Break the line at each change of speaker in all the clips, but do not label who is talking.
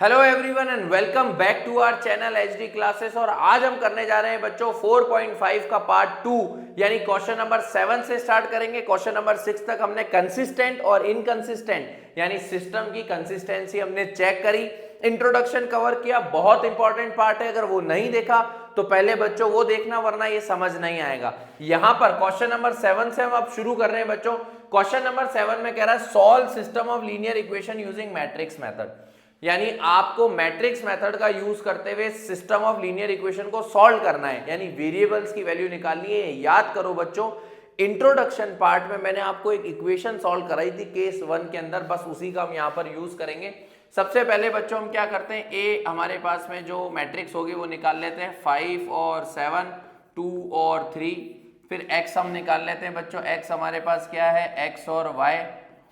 Hello everyone and welcome back to our channel HD classes. और आज हम करने जा रहे हैं बच्चों 4.5 का पार्ट 2 यानी क्वेश्चन नंबर 7 से स्टार्ट करेंगे। क्वेश्चन नंबर 6 तक हमने कंसिस्टेंट और इनकंसिस्टेंट यानी सिस्टम की कंसिस्टेंसी हमने चेक करी, इंट्रोडक्शन कवर किया। बहुत इंपॉर्टेंट पार्ट है, अगर वो नहीं देखा तो पहले बच्चों वो देखना, वरना ये समझ नहीं आएगा। यहां पर क्वेश्चन नंबर 7 से हम अब शुरू कर रहे हैं बच्चों। क्वेश्चन नंबर 7 में कह रहा है solve system of linear equation using matrix method, यानी आपको मैट्रिक्स मेथड का यूज करते हुए सिस्टम ऑफ लीनियर इक्वेशन को सॉल्व करना है, यानी वेरिएबल्स की वैल्यू निकालनी है। याद करो बच्चों, इंट्रोडक्शन पार्ट में मैंने आपको एक इक्वेशन सॉल्व कराई थी केस 1 के अंदर, बस उसी का हम यहां पर यूज करेंगे। सबसे पहले बच्चों हम क्या करते हैं, ए हमारे पास में जो मैट्रिक्स होगी वो निकाल लेते हैं, 5 और 7, 2 और 3। फिर एक्स हम निकाल लेते हैं बच्चों, एक्स हमारे पास क्या है, एक्स और वाई।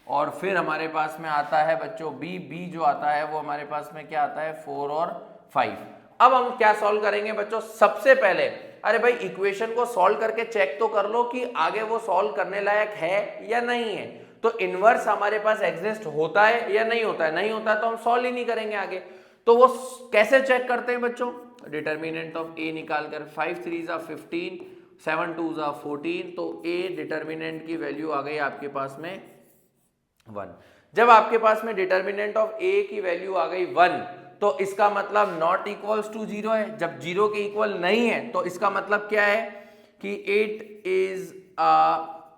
और फिर हमारे पास में आता है बच्चों बी जो आता है वो हमारे पास में क्या आता है, 4 और 5। अब हम क्या सॉल्व करेंगे बच्चों, सबसे पहले अरे भाई इक्वेशन को सॉल्व करके चेक तो कर लो कि आगे वो सॉल्व करने लायक है या नहीं है। तो इनवर्स हमारे पास एग्जिस्ट होता है या नहीं होता है, नहीं होता है तो हम सॉल्व ही नहीं करेंगे आगे। तो वो कैसे चेक करते हैं बच्चों, डिटर्मिनेंट ऑफ ए निकाल कर, 5 3 15, 7 2 14, तो ए डिटर्मिनेंट की वैल्यू आ गई आपके पास में 1। जब आपके पास में डिटर्मिनेंट ऑफ ए की वैल्यू आ गई 1, तो इसका मतलब नॉट इक्वल्स टू 0 है। जब 0 के इक्वल नहीं है तो इसका मतलब क्या है कि it is a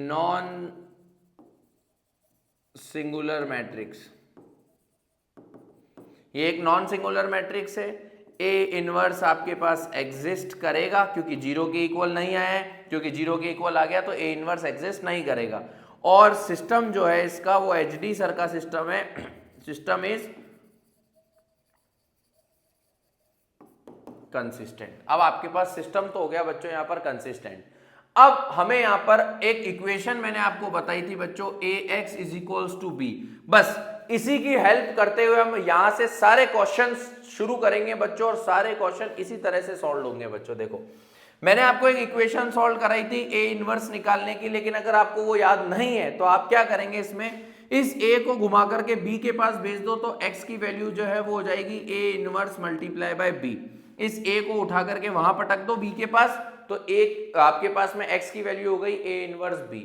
non singular matrix. ये एक नॉन सिंगुलर मैट्रिक्स है। ए इनवर्स आपके पास एग्जिस्ट करेगा क्योंकि 0 के इक्वल नहीं आया है, क्योंकि 0 के इक्वल आ गया तो ए इनवर्स एग्जिस्ट नहीं करेगा। और सिस्टम जो है इसका वो एचडी सर का सिस्टम है, सिस्टम इज कंसिस्टेंट। अब आपके पास सिस्टम तो हो गया बच्चों यहां पर कंसिस्टेंट। अब हमें यहां पर एक इक्वेशन मैंने आपको बताई थी बच्चों, A X is equals to B. बस इसी की हेल्प करते हुए हम यहां से सारे क्वेश्चन शुरू करेंगे बच्चों, और सारे क्वेश्चन इसी तरह से सॉल्व होंगे बच्चों। देखो मैंने आपको एक इक्वेशन सॉल्व कराई थी ए इनवर्स निकालने की, लेकिन अगर आपको वो याद नहीं है तो आप क्या करेंगे, इसमें इस ए को घुमा करके बी के पास भेज दो, तो एक्स की वैल्यू जो है वो हो जाएगी A inverse multiply by B. इस ए को उठा करके वहां पटक दो बी के पास, तो एक आपके पास में एक्स की वैल्यू हो गई ए इनवर्स बी।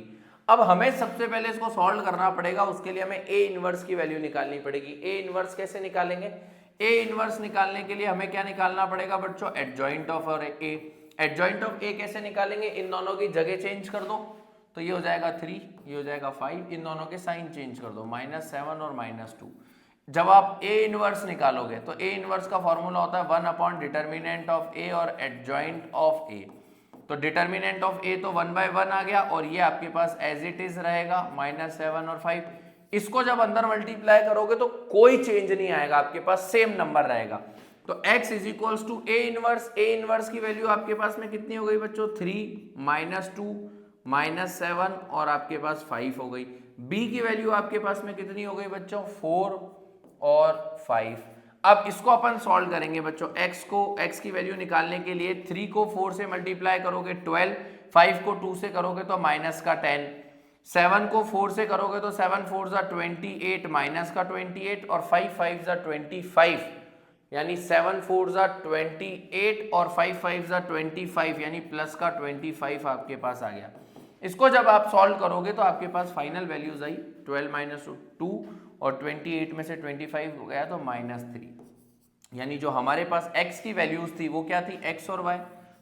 अब हमें सबसे पहले इसको सॉल्व करना पड़ेगा, उसके लिए हमें ए इनवर्स की वैल्यू निकालनी पड़ेगी। ए इनवर्स कैसे निकालेंगे, ए इनवर्स निकालने के लिए हमें क्या निकालना पड़ेगा बच्चों, एडजॉइंट ऑफ और ए। एडजॉइंट ऑफ ए कैसे निकालेंगे, इन दोनों की जगह चेंज कर दो, तो ये हो जाएगा 3, ये हो जाएगा 5, इन दोनों के साइन चेंज कर दो, -7 और -2। जब आप ए इनवर्स निकालोगे तो ए इनवर्स का फॉर्मूला होता है 1 अपॉन डिटर्मिनेंट ऑफ ए और एडजॉइंट ऑफ ए। तो डिटर्मिनेंट ऑफ ए तो 1/1 आ गया, और ये आपके पास एज इट इज रहेगा -7 और 5। इसको जब अंदर मल्टीप्लाई करोगे तो कोई चेंज नहीं आएगा, आपके पास सेम नंबर रहेगा। तो x is equals to A inverse, A inverse की वैल्यू आपके पास में कितनी हो गई बच्चों, 3 -2 -7 और आपके पास 5 हो गई। b की वैल्यू आपके पास में कितनी हो गई बच्चों, 4 और 5। अब इसको अपन सॉल्व करेंगे बच्चों, x की वैल्यू निकालने के लिए 3 को 4 से मल्टीप्लाई करोगे 12, 5 को 2 से करोगे तो माइनस का 10, 7 को 4 से करोगे तो 7 4 28 माइनस का 28, और 5 5 25, यानी 7 4 28 और 5 5 25, यानी प्लस का 25 आपके पास आ गया। इसको जब आप सॉल्व करोगे तो आपके पास फाइनल वैल्यूज आई 12 - 2, और 28 में से 25 हो गया तो -3। यानी जो हमारे पास x की वैल्यूज थी वो क्या थी, x और y।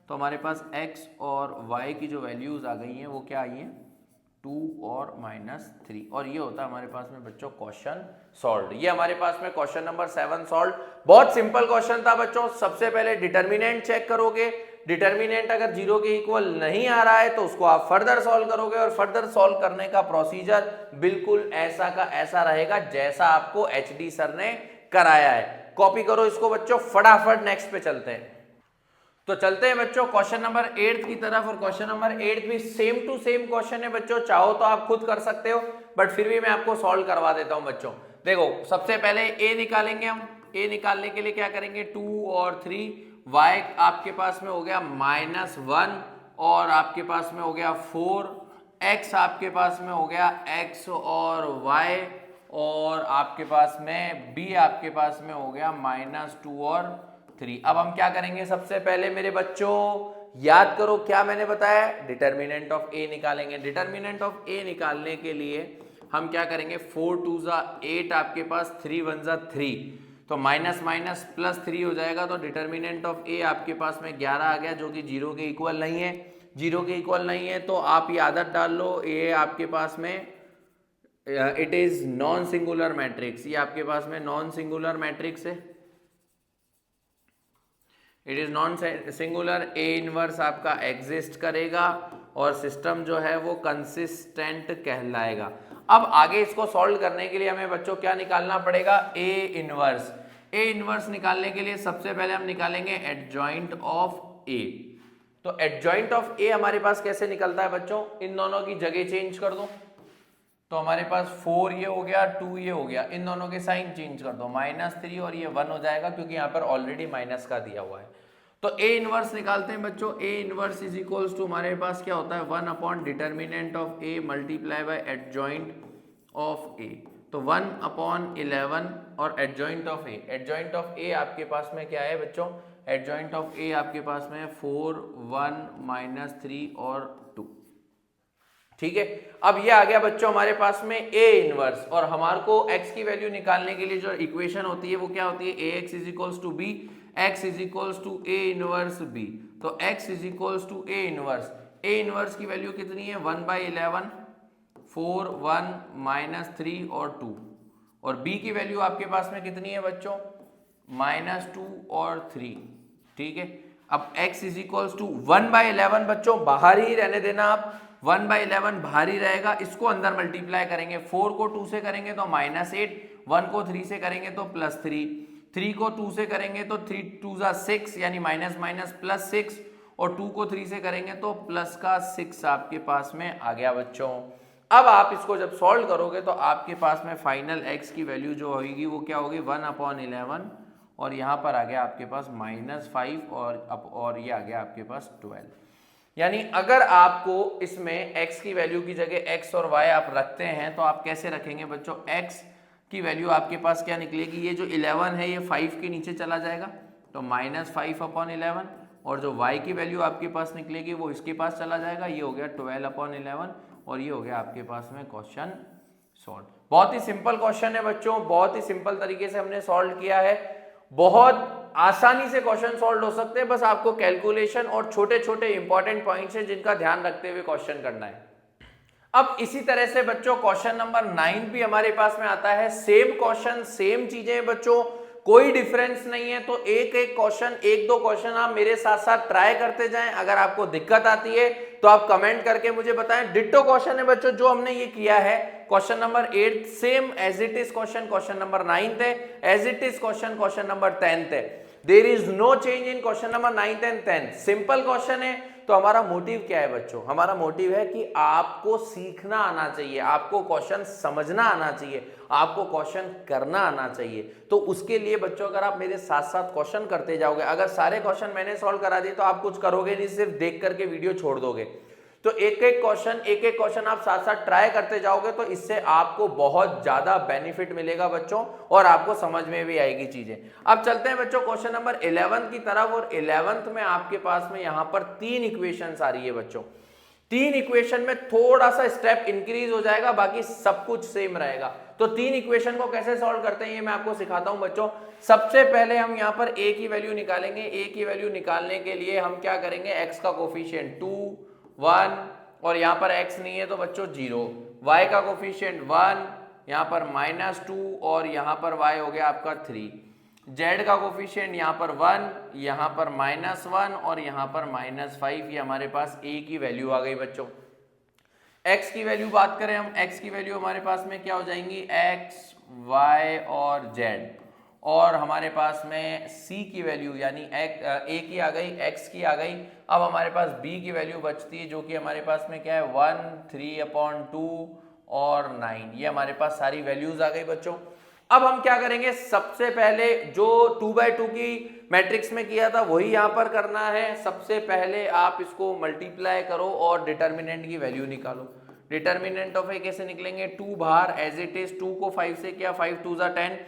तो हमारे पास x और y की जो वैल्यूज आ गई हैं वो क्या आई हैं, 2 और -3। और ये होता है हमारे पास में बच्चों क्वेश्चन सॉल्व। ये हमारे पास में क्वेश्चन नंबर 7 सॉल्व। बहुत सिंपल क्वेश्चन था बच्चों। सबसे पहले डिटर्मिनेंट चेक करोगे, डिटर्मिनेंट अगर 0 के इक्वल नहीं आ रहा है तो उसको आप फर्दर सॉल्व करोगे, और फर्दर सॉल्व करने का प्रोसीजर बिल्कुल ऐसा का ऐसा रहेगा जैसा आपको एचडी सर ने कराया है। कॉपी करो इसको बच्चों, फटाफट नेक्स्ट पे चलते हैं। तो चलते हैं बच्चों क्वेश्चन नंबर 8 की तरफ, और क्वेश्चन नंबर 8 भी सेम टू सेम क्वेश्चन है बच्चों। चाहो तो आप खुद कर सकते हो, बट फिर भी मैं आपको सॉल्व करवा देता हूं बच्चों। देखो सबसे पहले ए निकालेंगे हम। ए निकालने के लिए क्या करेंगे, 2 और 3, y आपके पास में हो गया -1, और आपके पास में हो गया 4, x आपके पास में हो गया x और y, और आपके पास में b आपके पास में हो गया -2 और 3। अब हम क्या करेंगे, सबसे पहले मेरे बच्चों याद करो क्या मैंने बताया, डिटर्मिनेंट ऑफ a निकालेंगे। डिटर्मिनेंट ऑफ a निकालने के लिए हम क्या करेंगे, 4 2 8 आपके पास, 3 1 3, तो माइनस माइनस प्लस 3 हो जाएगा। तो डिटर्मिनेंट ऑफ a आपके पास में 11 आ गया, जो कि 0 के इक्वल नहीं है। 0 के इक्वल नहीं है तो आप ये आदत डाल लो, a आपके पास में it is non singular matrix. ये आपके पास में नॉन सिंगुलर मैट्रिक्स है, it is non singular. A inverse आपका एग्जिस्ट करेगा और सिस्टम जो है वो कंसिस्टेंट कहलाएगा। अब आगे इसको सॉल्व करने के लिए हमें बच्चों क्या निकालना पड़ेगा, ए इनवर्स। ए इनवर्स निकालने के लिए सबसे पहले हम निकालेंगे एडजॉइंट ऑफ ए। तो एडजॉइंट ऑफ ए हमारे पास कैसे निकलता है बच्चों, इन दोनों की जगह चेंज कर दो, तो हमारे पास 4 ये हो गया, 2 ये हो गया, इन दोनों के साइन चेंज कर दो, -3 और ये 1 हो जाएगा, क्योंकि यहाँ पर ऑलरेडी माइनस का दिया हुआ है। तो ए इनवर्स निकालते हैं बच्चों। A inverse is equals to हमारे पास क्या होता है, 1 upon determinant of A multiply by adjoint of A. तो 1 अपॉन 11 और adjoint of A, adjoint of A आपके पास में क्या है बच्चों, एडजॉइंट ऑफ ए आपके पास में 4 1 -3 और 2। ठीक है, अब ये आ गया बच्चों हमारे पास में ए इनवर्स, और हमारे को x की वैल्यू निकालने के लिए जो इक्वेशन होती है वो क्या होती है, ax is equals to B, x is equals to A inverse b। तो x is equals to A inverse, A inverse की वैल्यू कितनी है, 1/11, 4 1 -3 और 2, और b की वैल्यू आपके पास में कितनी है बच्चों, -2 और 3। ठीक है, अब x इज इक्वल्स टू 1/11 बच्चों बाहर ही रहने देना आप, 1/11 बाहर ही रहेगा, इसको अंदर मल्टीप्लाई करेंगे, 4 को 2 से करेंगे तो -8, 1 को 3 से करेंगे तो +3, 3 को 2 से करेंगे तो 3 2 6 यानी माइनस माइनस +6, और 2 को 3 से करेंगे तो प्लस का 6 आपके पास में आ गया बच्चों। अब आप इसको जब सॉल्व करोगे तो आपके पास में फाइनल x की वैल्यू जो होगी वो क्या होगी, 1/11, और यहाँ पर आ गया आपके पास -5 और ये आ गया आपके पास 12। यानी अगर आपको इसमें x की वैल्यू की जगह x और y आप रखते हैं तो आप कैसे रखेंगे बच्चों, x की वैल्यू आपके पास क्या निकलेगी, ये जो 11 है ये 5 के नीचे चला जाएगा तो -5/11, और जो y की वैल्यू आपके पास निकलेगी वो इसके पास चला जाएगा, ये हो गया 12/11, और ये हो गया आपके पास में क्वेश्चन सॉल्व। बहुत ही सिंपल क्वेश्चन है बच्चों, बहुत ही सिंपल तरीके से हमने सॉल्व किया है, बहुत आसानी से क्वेश्चन सॉल्व हो सकते हैं, बस आपको कैलकुलेशन और छोटे छोटे इंपॉर्टेंट पॉइंट्स हैं जिनका ध्यान रखते हुए क्वेश्चन करना है। अब इसी तरह से बच्चों क्वेश्चन नंबर 9 भी हमारे पास में आता है, सेम क्वेश्चन सेम चीजें बच्चों, कोई डिफरेंस नहीं है। तो एक एक क्वेश्चन, एक दो क्वेश्चन आप मेरे साथ साथ ट्राई करते जाएं, अगर आपको दिक्कत आती है तो आप कमेंट करके मुझे बताएं। डिट्टो क्वेश्चन है बच्चों जो हमने ये किया है, question number 8 same as it is question number 9 है, as it is question number 10 है, there is no change in question number 9 and 10, simple question है। तो हमारा मोटिव क्या है बच्चों, हमारा मोटिव है कि आपको सीखना आना चाहिए, आपको क्वेश्चन समझना आना चाहिए, आपको क्वेश्चन करना आना चाहिए। तो उसके लिए बच्चों अगर आप मेरे साथ साथ क्वेश्चन करते जाओगे, अगर सारे क्वेश्चन मैंने सॉल्व करा दिए तो आप कुछ करोगे नहीं, सिर्फ देख करके वीडियो छोड़ दोगे। तो एक एक क्वेश्चन आप साथ साथ ट्राई करते जाओगे तो इससे आपको बहुत ज्यादा बेनिफिट मिलेगा बच्चों, और आपको समझ में भी आएगी चीजें। अब चलते हैं बच्चों क्वेश्चन नंबर 11 की तरफ, और 11th में आपके पास में यहां पर 3 इक्वेशंस आ रही है बच्चों। 3 इक्वेशन में थोड़ा सा स्टेप इंक्रीज हो जाएगा, बाकी सब कुछ सेम रहेगा। तो 3 इक्वेशन को कैसे सॉल्व करते हैं ये मैं आपको सिखाता हूं बच्चों। सबसे पहले हम यहां पर a की वैल्यू निकालेंगे। a की वैल्यू निकालने के लिए हम क्या करेंगे, x का कोफिशिएंट 2 1, और यहां पर x नहीं है तो बच्चों 0, y का कोफिशिएंट 1, यहां पर -2, और यहां पर y हो गया आपका 3, z का कोफिशिएंट यहां पर 1, यहां पर -1, और यहां पर -5। ये हमारे पास a की वैल्यू आ गई बच्चों। x की वैल्यू बात करें हम, x की वैल्यू हमारे पास में क्या हो जाएंगी, x y और z, और हमारे पास में c की वैल्यू यानी a की आ गई, x की आ गई। अब हमारे पास b की वैल्यू बचती है जो कि हमारे पास में क्या है, 1 3/2 और 9। ये हमारे पास सारी वैल्यूज आ गई बच्चों। अब हम क्या करेंगे, सबसे पहले जो 2/2 की मैट्रिक्स में किया था वही यहां पर करना है। सबसे पहले आप इसको मल्टीप्लाई करो और डिटर्मिनेंट की वैल्यू निकालो। डिटर्मिनेंट ऑफ ए कैसे निकलेंगे, 2 बाहर एज इट इज, 2 को 5 से किया, 5 2 जा 10,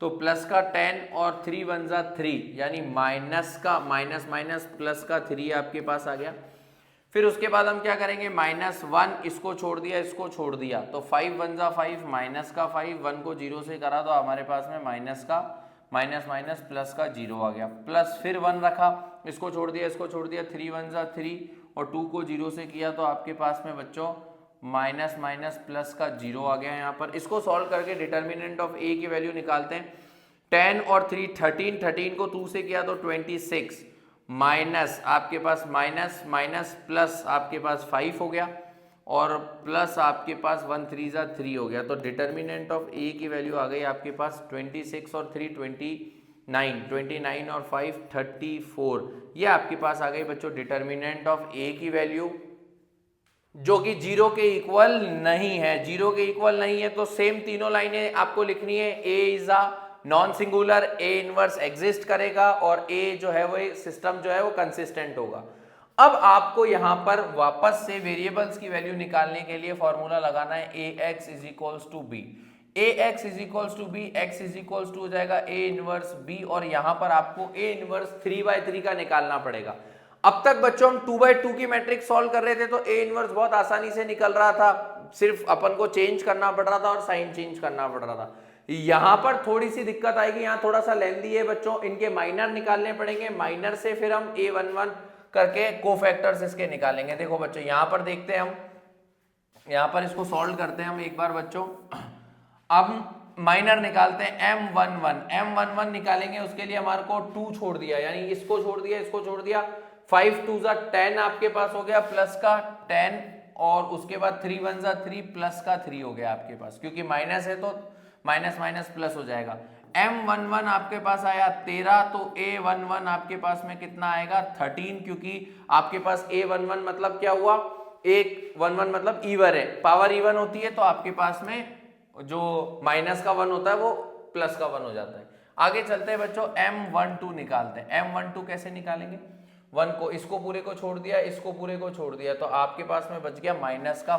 तो प्लस का 10 और 3 1 जा 3, यानी माइनस का माइनस माइनस प्लस का 3 आपके पास आ गया। फिर उसके बाद हम क्या करेंगे, -1, इसको छोड़ दिया, इसको छोड़ दिया, तो 5 1 जा 5, माइनस का 5, 1 को 0 से करा तो हमारे पास में माइनस का माइनस माइनस प्लस का 0 आ गया, प्लस फिर 1 रखा, इसको छोड़ दिया, इसको छोड़ दिया, 3 1 जा 3 और 2 को 0 से किया तो आपके पास में बच्चों माइनस माइनस प्लस का 0 आ गया। यहाँ पर इसको सॉल्व करके डिटर्मिनेंट ऑफ ए की वैल्यू निकालते हैं। 10 और 3 13, 13 को 2 से किया तो 26, माइनस आपके पास माइनस माइनस प्लस आपके पास 5 हो गया और प्लस आपके पास 1 3 जा 3 हो गया। तो डिटर्मिनेंट ऑफ ए की वैल्यू आ गई आपके पास 26 और 3 29, 29 और 5 34। ये आपके पास आ गई बच्चों डिटर्मिनेंट ऑफ ए की वैल्यू, जो कि 0 के इक्वल नहीं है। 0 के इक्वल नहीं है तो सेम तीनों लाइनें आपको लिखनी है। A is a non singular, A inverse exist करेगा और ए जो है वो सिस्टम जो है वो कंसिस्टेंट होगा। अब आपको यहां पर वापस से वेरिएबल्स की वैल्यू निकालने के लिए फॉर्मूला लगाना है A X is equals to B. A X is equals to B, X is equals to हो जाएगा ए इनवर्स बी और यहां पर आपको ए इनवर्स 3/3 का निकालना पड़ेगा। अब तक बच्चों हम 2/2 की मैट्रिक्स सॉल्व कर रहे थे तो ए इनवर्स बहुत आसानी से निकल रहा था, सिर्फ अपन को चेंज करना पड़ रहा था और साइन चेंज करना पड़ रहा था। यहां पर थोड़ी सी दिक्कत आएगी, यहां थोड़ा सा लेंथी है बच्चों, इनके माइनर निकालने पड़ेंगे, माइनर से फिर हम a11 करके कोफैक्टर्स इसके निकालेंगे। देखो बच्चों यहां पर देखते हैं हम, यहां पर इसको सॉल्व करते हैं हम एक बार बच्चों। अब माइनर निकालते हैं m11 निकालेंगे, उसके लिए हमारे को 2 छोड़ दिया, यानी इसको छोड़ दिया, इसको छोड़ दिया, 5 2 जा 10 आपके पास हो गया, प्लस का 10 और उसके बाद 3 1 जा 3 प्लस का 3 हो गया आपके पास, क्योंकि माइनस है तो माइनस माइनस प्लस हो जाएगा। m11 आपके पास आया 13, तो a11 आपके पास में कितना आएगा 13, क्योंकि आपके पास a11 मतलब क्या हुआ, एक 11 मतलब इवन है, पावर इवन होती है तो आपके पास में जो माइनस का 1 होता है वो प्लस का 1 हो जाता है। आगे चलते हैं बच्चों, m12 निकालते हैं। m12 कैसे निकालेंगे, 1 को इसको पूरे को छोड़ दिया, इसको पूरे को छोड़ दिया, तो आपके पास में बच गया माइनस का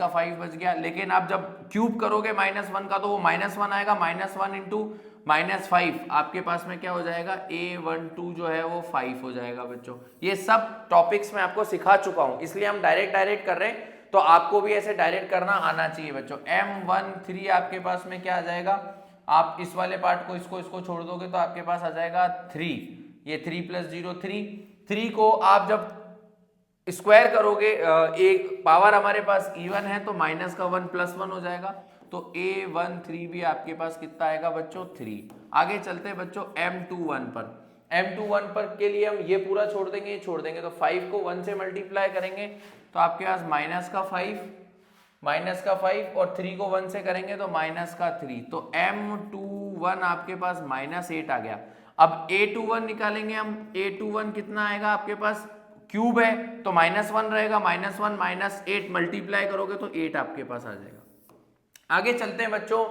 5 बच गया। लेकिन आप जब क्यूब करोगे -1 का तो वो -1 आएगा, -1 इंटू -5 आपके पास में क्या हो जाएगा, a12 जो है वो 5 हो जाएगा बच्चों। ये सब टॉपिक्स में आपको सिखा चुका हूं, इसलिए हम डायरेक्ट कर रहे हैं, तो आपको भी ऐसे डायरेक्ट करना आना चाहिए बच्चों। m13 आपके पास में क्या आ जाएगा, आप इस वाले पार्ट को इसको छोड़ दोगे तो आपके पास आ जाएगा 3, ये 3 + 0 3 को आप जब स्क्वायर करोगे, एक पावर हमारे पास इवन है तो माइनस का 1 + 1 हो जाएगा, तो a13 भी आपके पास कितना आएगा बच्चों 3। आगे चलते हैं बच्चों m21 पर के लिए हम ये पूरा छोड़ देंगे, तो 5 को 1 से मल्टीप्लाई करेंगे तो आपके पास माइनस का 5 और 3 को 1 से करेंगे तो माइनस का 3, तो m21 आपके पास -8 आ गया। अब a21 निकालेंगे हम, a21 कितना आएगा आपके पास, क्यूब है तो -1 रहेगा, -1 -8 मल्टीप्लाई करोगे तो 8 आपके पास आ जाएगा। आगे चलते हैं बच्चों,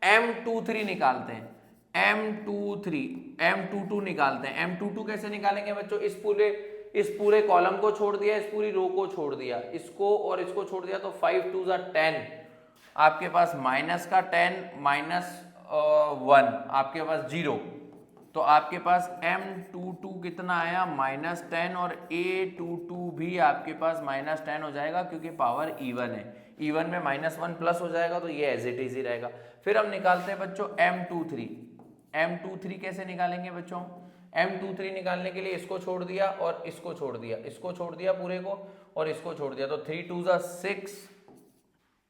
m23 निकालते हैं, m22 निकालते हैं। m22 कैसे निकालेंगे बच्चों, इस पूरे कॉलम को छोड़ दिया, इस पूरी रो को छोड़ दिया, इसको और इसको छोड़ दिया, तो 5 2 जा 10 आपके पास माइनस का 10 -1 आपके पास 0, तो आपके पास m22 कितना आया -10 और a22 भी आपके पास -10 हो जाएगा, क्योंकि पावर इवन है, इवन में -1 प्लस हो जाएगा तो ये एज इट इज ही रहेगा। फिर हम निकालते हैं बच्चों m23 कैसे निकालेंगे बच्चों, m23 निकालने के लिए इसको छोड़ दिया और इसको छोड़ दिया पूरे को और इसको छोड़ दिया, तो 3 2 जा 6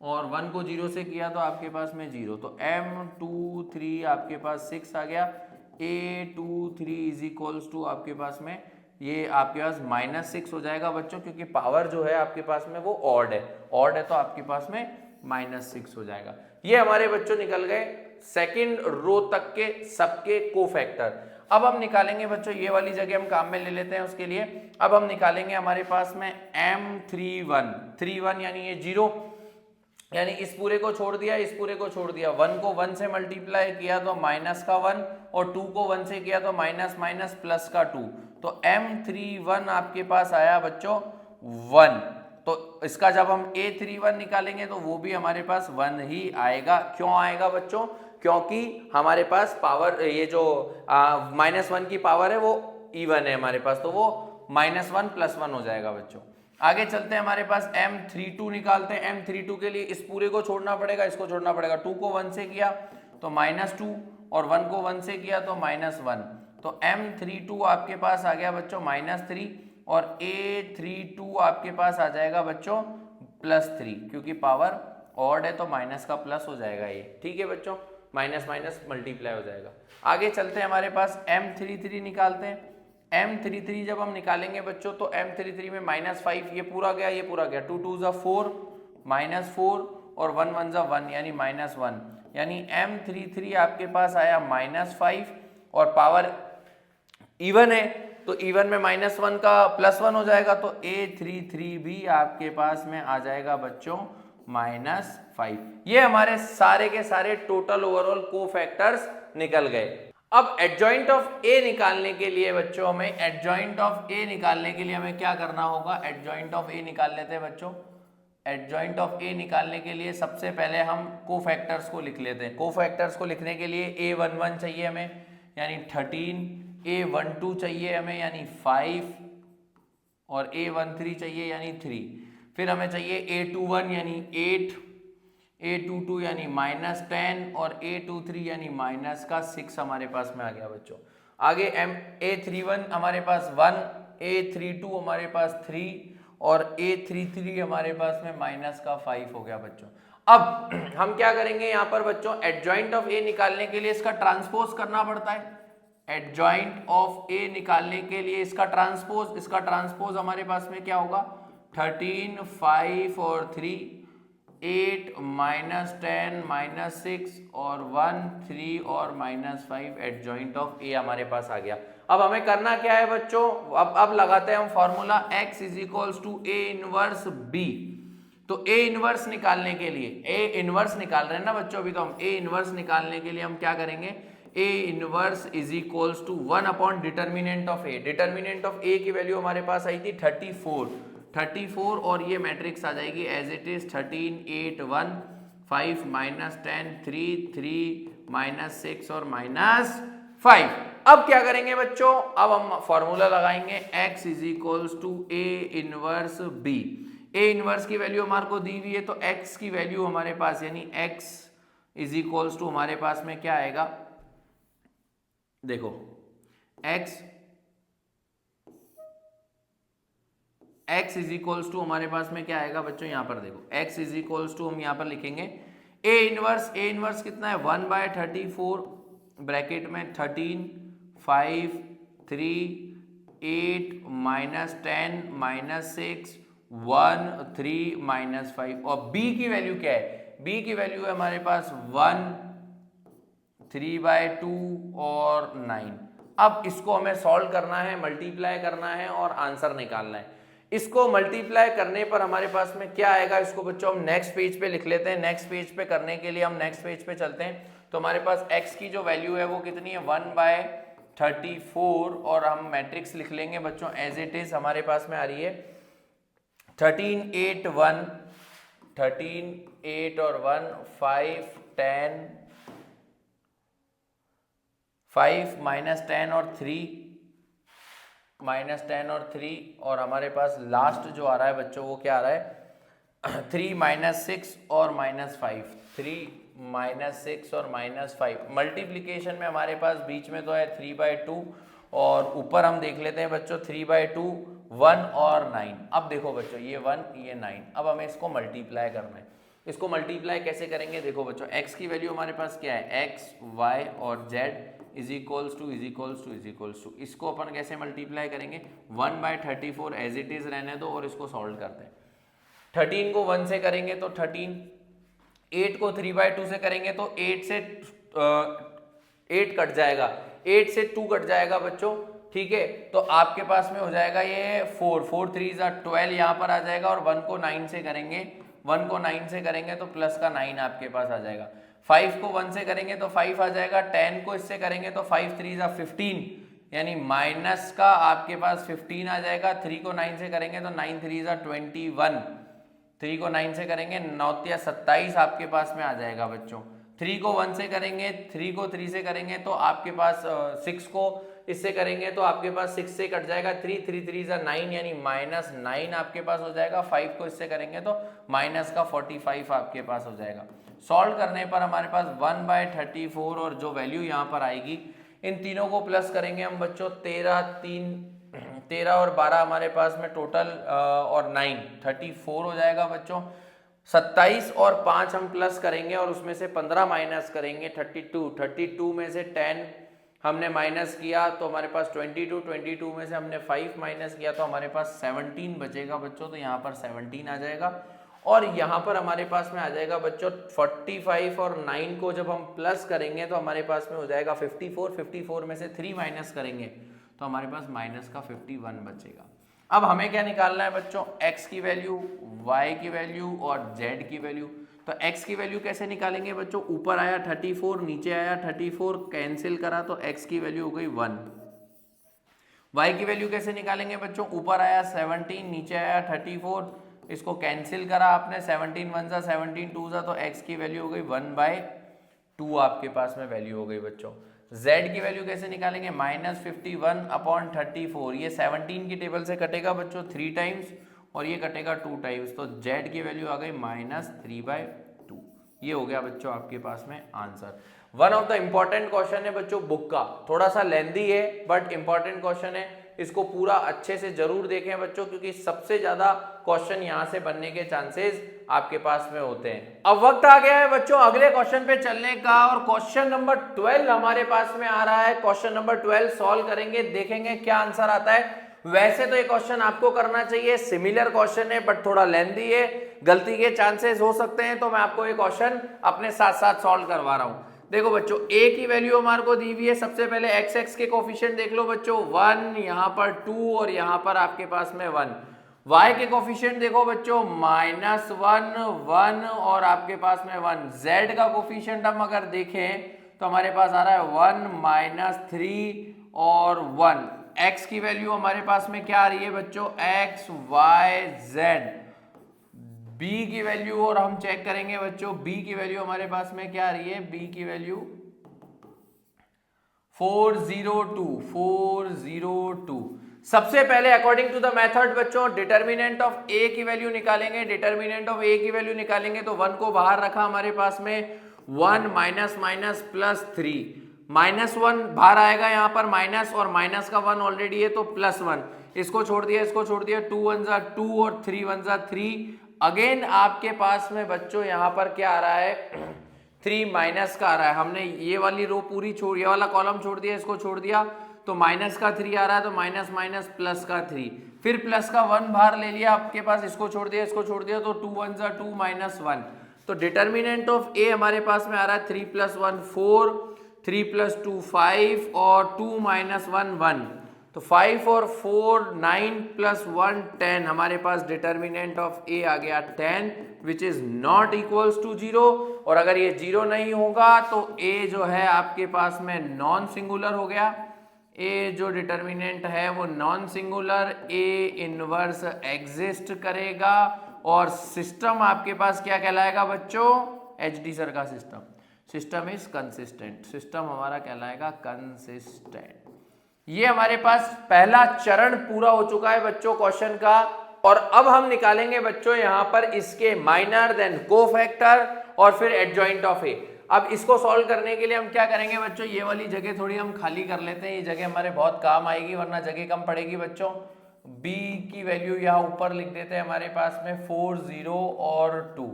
और 1 को 0 से किया तो आपके पास में 0, तो m23 आपके पास 6 आ गया। a23 इज इक्वल्स टू आपके पास में ये आपके पास -6 हो जाएगा बच्चों, क्योंकि पावर जो है आपके पास में वो ऑड है तो आपके पास में -6 हो जाएगा। ये हमारे बच्चों निकल गए सेकंड रो तक के सबके कोफैक्टर। अब हम निकालेंगे बच्चों, ये वाली जगह हम काम में ले लेते हैं उसके लिए। अब हम निकालेंगे हमारे पास में m31 यानी ये 0, यानी इस पूरे को छोड़ दिया, 1 को 1 से मल्टीप्लाई किया तो माइनस का 1 और 2 को 1 से किया तो माइनस प्लस का 2, तो m31 आपके पास आया बच्चों 1। तो तो इसका जब हम A31 निकालेंगे तो वो भी हमारे पास 1 ही आएगा। क्यों आएगा बच्चों? क्योंकि हमारे पास पावर, ये जो -1 की पावर है वो इवन है हमारे पास, तो वो -1 + 1 हो जाएगा बच्चों। आगे चलते हैं, हमारे पास M32 निकालते हैं। M32 के लिए इस पूरे को छोड़ना पड़ेगा, इसको छोड़ना पड़ेगा। 2 को 1 से किया तो -2 और 1 को 1 से किया तो -1, तो M32 आपके पास आ गया बच्चों -3 और A32 आपके पास आ जाएगा बच्चों +3, क्योंकि पावर ऑड है तो माइनस का प्लस हो जाएगा ये। ठीक है बच्चों, माइनस माइनस मल्टीप्लाई हो जाएगा। आगे चलते हैं, हमारे पास M33 निकालते हैं। M33 जब हम निकालेंगे बच्चों तो M33 में -5 ये पूरा गया, ये पूरा गया, 2 2 4 -4 और 1 1 1 यानी -1, यानी M33 आपके पास आया -5 और पावर इवन है तो इवन में -1 का +1 हो जाएगा, तो A33 भी आपके पास में आ जाएगा बच्चों -5। ये हमारे सारे के सारे टोटल ओवरऑल कोफैक्टर्स निकल गए। अब एडजॉइंट ऑफ ए निकालने के लिए बच्चों हमें क्या करना होगा? एडजॉइंट ऑफ ए निकाल लेते हैं बच्चों। एडजॉइंट ऑफ ए निकालने के लिए सबसे पहले हम कोफैक्टर्स को लिख लेते हैं। कोफैक्टर्स को लिखने के लिए A11 चाहिए हमें यानी 13, A12 चाहिए हमें यानी 5 और A13 चाहिए यानी 3, फिर हमें चाहिए A21 यानी 8, A22 यानी -10 और A23 यानी -6 हमारे पास में आ गया बच्चों। आगे A31 हमारे पास 1, A32 हमारे पास 3 और A33 हमारे पास में -5 हो गया बच्चों। अब हम क्या करेंगे यहाँ पर बच्चों, एडजॉइंट ऑफ ए निकालने के लिए इसका ट्रांसपोज करना पड़ता है। एडजॉइंट ऑफ ए निकालने के लिए इसका ट्रांसपोज हमारे पास में क्या होगा? 13, 5 और 3, 8, -10, -6 और 1, 3 और -5। एडजॉइंट ऑफ ए हमारे पास आ गया। अब हमें करना क्या है बच्चों? अब लगाते हैं हम formula x = A inverse B। तो A इनवर्स निकालने के लिए, A इनवर्स निकाल रहे हैं ना बच्चों अभी, तो हम A इनवर्स निकालने के लिए हम क्या करेंगे? A inverse = 1 determinant of A। Determinant of A की वैल्यू हमारे पास आई थी 34 और ये मैट्रिक्स आ जाएगी एज इट इज 13, 8, 1, 5, -10, 3, 3, -6 और -5। अब क्या करेंगे बच्चों? अब हम फॉर्मूला लगाएंगे x = A inverse B। A inverse की वैल्यू हमारे को दी हुई है तो x की वैल्यू हमारे पास यानी x = हमारे पास में क्या आएगा? देखो x = हमारे पास में क्या आएगा बच्चों? यहाँ पर देखो x = हम यहाँ पर लिखेंगे A इनवर्स कितना है? 1/34 ब्रैकेट में 13, 5, 3, 8, -10, -6, 1, 3, -5 और b की वैल्यू क्या है? b की वैल्यू है हमारे पास 1, 3/2 और 9। अब इसको हमें सॉल्व करना है, मल्टीप्लाई करना है और आंसर निकालना है। इसको मल्टीप्लाई करने पर हमारे पास में क्या आएगा? इसको बच्चों हम नेक्स्ट पेज पे लिख लेते हैं। नेक्स्ट पेज पे करने के लिए हम नेक्स्ट पेज पे चलते हैं। तो हमारे पास x की जो वैल्यू है वो कितनी है? 1/34 और हम मैट्रिक्स लिख लेंगे बच्चों एज इट इज। हमारे पास में आ रही है 13, 8, 1, 13, 8 और 1, 5, 10, 5 -10 और 3, -10 और 3 और हमारे पास लास्ट जो आ रहा है बच्चों वो क्या आ रहा है? 3, -6 और -5, 3, -6 और -5। मल्टीप्लीकेशन में हमारे पास बीच में तो है 3/2 और ऊपर हम देख लेते हैं बच्चों 3/2, 1 और 9। अब देखो बच्चों ये 1 ये 9, अब हमें इसको मल्टीप्लाई करना है। इसको मल्टीप्लाई कैसे करेंगे? देखो बच्चों x की वैल्यू हमारे पास क्या है? x, y और z = इसको अपन कैसे मल्टीप्लाई करेंगे? 1/34 एज इट इज रहने दो और इसको सॉल्व करते हैं। 13 को 1 से करेंगे तो 13, 8 को 3/2 से करेंगे तो 8 से 8 कट जाएगा, 8 से 2 कट जाएगा बच्चों। ठीक है, तो आपके पास में हो जाएगा ये 4, 4 3 12 यहाँ पर आ जाएगा और 1 को 9 से करेंगे, 1 को 9 से करेंगे तो प्लस का 9 आपके पास आ जाएगा। 5 को 1 से करेंगे तो 5 आ जाएगा, 10 को इससे करेंगे तो 5 3 15 यानी माइनस का आपके पास 15 आ जाएगा। 3 को 9 से करेंगे तो 9 3 21 3 को 9 से करेंगे 9 या 27 आपके पास में आ जाएगा बच्चों। 3 को 1 से करेंगे, 3 को 3 से करेंगे तो आपके पास 6 को इससे करेंगे तो आपके पास 6 से कट जाएगा 3, 3 3 जा 9 यानी -9 आपके पास हो जाएगा। 5 को इससे करेंगे तो माइनस का 45 आपके पास हो जाएगा। सॉल्व करने पर हमारे पास 1/34 और जो वैल्यू यहाँ पर आएगी इन तीनों को प्लस करेंगे हम बच्चों 13 और 12 हमारे पास में टोटल और 9 34 हो जाएगा बच्चों। 27 और 5 हम प्लस करेंगे और उसमें से 15 माइनस करेंगे 32 में से 10 हमने माइनस किया तो हमारे पास 22 में से हमने 5 माइनस किया तो हमारे पास 17 बचेगा बच्चों। तो यहाँ पर 17 आ जाएगा और यहाँ पर हमारे पास में आ जाएगा बच्चों 45 और 9 को जब हम प्लस करेंगे तो हमारे पास में हो जाएगा 54 में से 3 माइनस करेंगे तो हमारे पास माइनस का 51 बचेगा। अब हमें क्या निकालना है बच्चों, x की वैल्यू, y की वैल्यू और z की वैल्यू। तो x की वैल्यू कैसे निकालेंगे बच्चों, ऊपर आया 34 नीचे आया 34 कैंसिल करा तो x की वैल्यू हो गई 1। y की वैल्यू कैसे निकालेंगे बच्चों, ऊपर आया 17 नीचे आया 34 इसको कैंसिल करा आपने 17 1 जा 17 2 जा तो x की वैल्यू हो गई 1/2 आपके पास में वैल्यू हो गई बच्चों। z की वैल्यू कैसे निकालेंगे, -51/34 ये 17 की टेबल से कटेगा बच्चों 3 टाइम्स और ये कटेगा 2 टाइम्स तो z की वैल्यू आ गई -3/2। ये हो गया बच्चों आपके पास में answer. One of the important question है बच्चों बुक का, थोड़ा सा लेंदी है बट इंपॉर्टेंट क्वेश्चन है, इसको पूरा अच्छे से जरूर देखें बच्चों क्योंकि सबसे ज्यादा क्वेश्चन यहां से बनने के चांसेस आपके पास में होते हैं। अब वक्त आ गया है बच्चों अगले क्वेश्चन पे चलने का और क्वेश्चन नंबर 12 हमारे पास में आ रहा है। क्वेश्चन नंबर 12 सॉल्व करेंगे, देखेंगे क्या आंसर आता है। वैसे तो ये क्वेश्चन आपको करना चाहिए, सिमिलर क्वेश्चन है बट थोड़ा लेंदी है, गलती के चांसेस हो सकते हैं तो मैं आपको ये क्वेश्चन अपने साथ साथ सॉल्व करवा रहा हूं। देखो बच्चों a की वैल्यू हमारे को दी हुई है, सबसे पहले x के कोफिशिएंट देख लो बच्चों 1, यहाँ पर 2 और यहाँ पर आपके पास में 1। y के कोफिशिएंट देखो बच्चों -1 1 और आपके पास में 1। z का कोफिशिएंट हम अगर देखें तो हमारे पास आ रहा है 1 -3 और 1। x की वैल्यू हमारे पास में क्या आ रही है बच्चों, x y z। b की वैल्यू और हम चेक करेंगे बच्चों, b की वैल्यू हमारे पास में क्या आ रही है, b की वैल्यू 402। सबसे पहले अकॉर्डिंग टू द मेथड बच्चों डिटर्मिनेंट ऑफ a की वैल्यू निकालेंगे। डिटर्मिनेंट ऑफ a की वैल्यू निकालेंगे तो 1 को बाहर रखा हमारे पास में 1 माइनस +3 -1 बाहर आएगा यहाँ पर माइनस और माइनस का 1 ऑलरेडी है तो +1 इसको छोड़ दिया 2 1 जा 2 और 3 1 जा 3। अगेन आपके पास में बच्चों यहाँ पर क्या आ रहा है 3 माइनस का आ रहा है। हमने ये वाली रो पूरी छोड़, ये वाला कॉलम छोड़ दिया, इसको छोड़ दिया तो माइनस का 3 आ रहा है तो माइनस प्लस का 3, फिर प्लस का 1 बाहर ले लिया आपके पास, इसको छोड़ दिया तो 2 1 जा 2 -1। तो डिटर्मिनेंट ऑफ a हमारे पास में आ रहा है 3 + 1 4, 3 + 2 5 और 2 - 1 1 तो 5 और 4 9 + 1 10 हमारे पास डिटर्मिनेंट ऑफ a आ गया 10 which is not equals to 0। और अगर ये 0 नहीं होगा तो a जो है आपके पास में नॉन सिंगुलर हो गया, a जो डिटर्मिनेंट है वो non singular, a inverse exist करेगा और सिस्टम आपके पास क्या कहलाएगा बच्चों, HD सर का सिस्टम इज कंसिस्टेंट, सिस्टम हमारा कहलाएगा कंसिस्टेंट। ये हमारे पास पहला चरण पूरा हो चुका है बच्चों क्वेश्चन का और अब हम निकालेंगे बच्चों यहां पर इसके माइनर देन कोफैक्टर और फिर एडजॉइंट ऑफ ए। अब इसको सॉल्व करने के लिए हम क्या करेंगे बच्चों, ये वाली जगह थोड़ी हम खाली कर लेते हैं, ये जगह हमारे बहुत काम आएगी वरना जगह कम पड़ेगी बच्चों। b की वैल्यू यहाँ ऊपर लिख देते हैं हमारे पास में 4 0 और 2,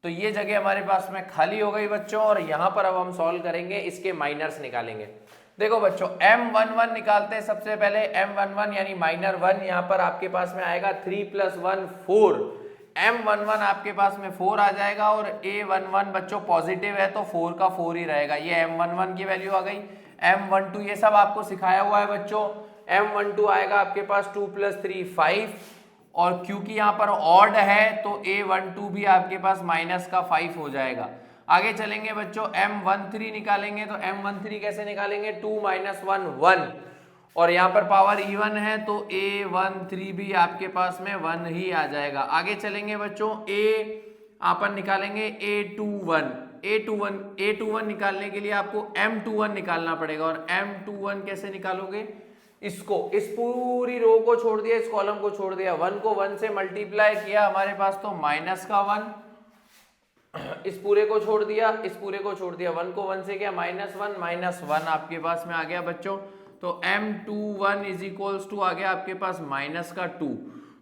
तो ये जगह हमारे पास में खाली हो गई बच्चों और यहाँ पर अब हम सॉल्व करेंगे, इसके माइनर्स निकालेंगे। देखो बच्चों m11 निकालते हैं सबसे पहले, m11 यानी माइनर 1 यहाँ पर आपके पास में आएगा 3 + 1 4, m11 आपके पास में 4 आ जाएगा और a11 बच्चों पॉजिटिव है तो 4 का 4 ही रहेगा, ये m11 की वैल्यू आ गई। m12 ये सब आपको सिखाया हुआ है बच्चों, m12 आएगा आपके पास 2 + 3 5 और क्योंकि यहाँ पर ऑड है तो a12 भी आपके पास माइनस का 5 हो जाएगा। आगे चलेंगे बच्चों m13 निकालेंगे तो m13 कैसे निकालेंगे, 2 - 1 1 और यहाँ पर पावर इवन है तो A13 भी आपके पास में 1 ही आ जाएगा। आगे चलेंगे बच्चों, अपन निकालेंगे A21 निकालने के लिए आपको M21 निकालना पड़ेगा। और M21 कैसे निकालोगे, इसको इस पूरी रो को छोड़ दिया, इस कॉलम को छोड़ दिया, 1 को 1 से मल्टीप्लाई किया, हमारे पास तो माइनस का 1, इस पूरे को छोड़ दिया, इस पूरे को छोड़ दिया, 1 को 1 से क्या -1 आपके पास में आ गया बच्चों। तो M21 इज इक्वल्स टू आ गया आपके पास माइनस का 2।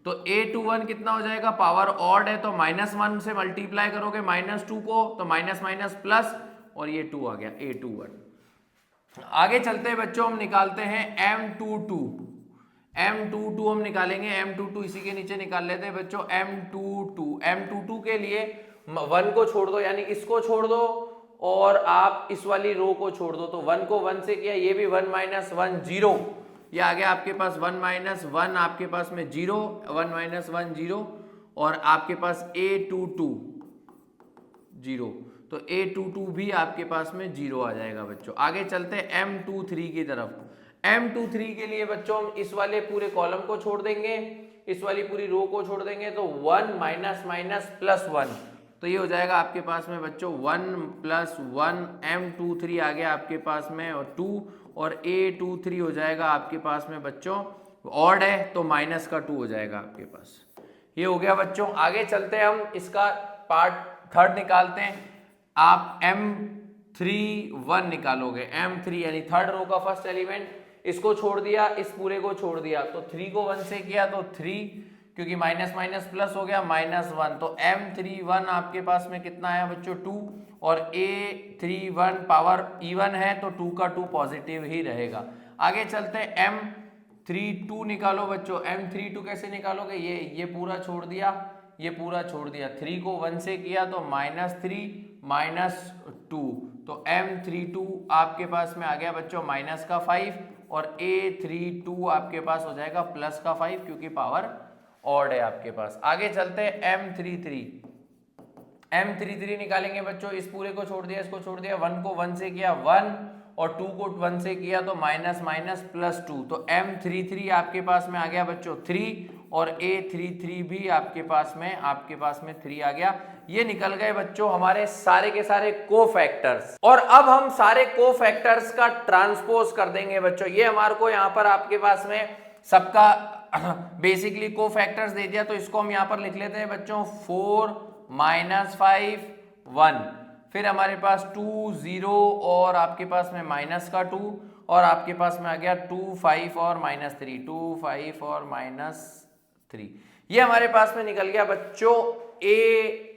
तो A21 कितना हो जाएगा, पावर ऑड है तो -1 से मल्टीप्लाई करोगे -2 को तो माइनस माइनस प्लस, और ये 2 आ गया A21। आगे चलते हैं बच्चों, हम निकालते हैं M22 हम निकालेंगे। M22 इसी के नीचे निकाल लेते हैं बच्चों। M22 के लिए 1 को छोड़ दो, यानी इसको छोड़ दो और आप इस वाली रो को छोड़ दो। तो 1 को 1 से किया, ये भी 1 - 1 0, ये आ गया आपके पास 1 - 1 आपके पास में 0, 1 - 1 0, और आपके पास A22 0, तो A22 भी आपके पास में 0 आ जाएगा बच्चों। आगे चलते हैं M23 की तरफ। M23 के लिए बच्चों हम इस वाले पूरे कॉलम को छोड़ देंगे, इस वाली पूरी रो को छोड़ देंगे, तो 1 - +1, तो ये हो जाएगा आपके पास में बच्चों 1 + 1, M23 आ गया आपके पास में और 2, और A23 हो जाएगा आपके पास में बच्चों, ऑड है तो माइनस का 2 हो जाएगा आपके पास। ये हो गया बच्चों। आगे चलते हैं, हम इसका पार्ट थर्ड निकालते हैं। आप M31 निकालोगे, M3 यानी थर्ड रो का फर्स्ट एलिमेंट, इसको छोड़ दिया, इस पूरे को छोड़ दिया, तो 3 को 1 से किया तो 3, क्योंकि माइनस माइनस प्लस हो गया -1, तो M31 आपके पास में कितना आया बच्चों 2, और A31 पावर इवन है तो 2 का 2 पॉजिटिव ही रहेगा। आगे चलते हैं, M32 निकालो बच्चों। M32 कैसे निकालोगे, ये पूरा छोड़ दिया, ये पूरा छोड़ दिया, 3 को 1 से किया तो -3 - 2, तो M32 आपके पास में आ गया बच्चों -5, और A32 आपके पास हो जाएगा +5, क्योंकि पावर ऑड है आपके पास। आगे चलते हैं, M33 निकालेंगे बच्चों। इस पूरे को छोड़ दिया, इसको छोड़ दिया, 1 को 1 से किया 1, और 2 को 1 से किया तो -2, तो M33 आपके पास में आ गया बच्चों 3, और A33 भी आपके पास में 3 आ गया। ये निकल गए बच्चों हमारे सारे के सारे कोफैक्टर्स। और अब हम सारे कोफैक्टर्स का ट्रांसपोज कर देंगे बच्चों। ये हमारे को यहाँ पर आपके पास में सबका बेसिकली कोफैक्टर्स दे दिया, तो इसको हम यहाँ पर लिख लेते हैं बच्चों 4 - 5 1, फिर हमारे पास 2 0, और आपके पास में माइनस का 2, और आपके पास में आ गया 2 5 और -3, 2 5 और -3। ये हमारे पास में निकल गया बच्चों ए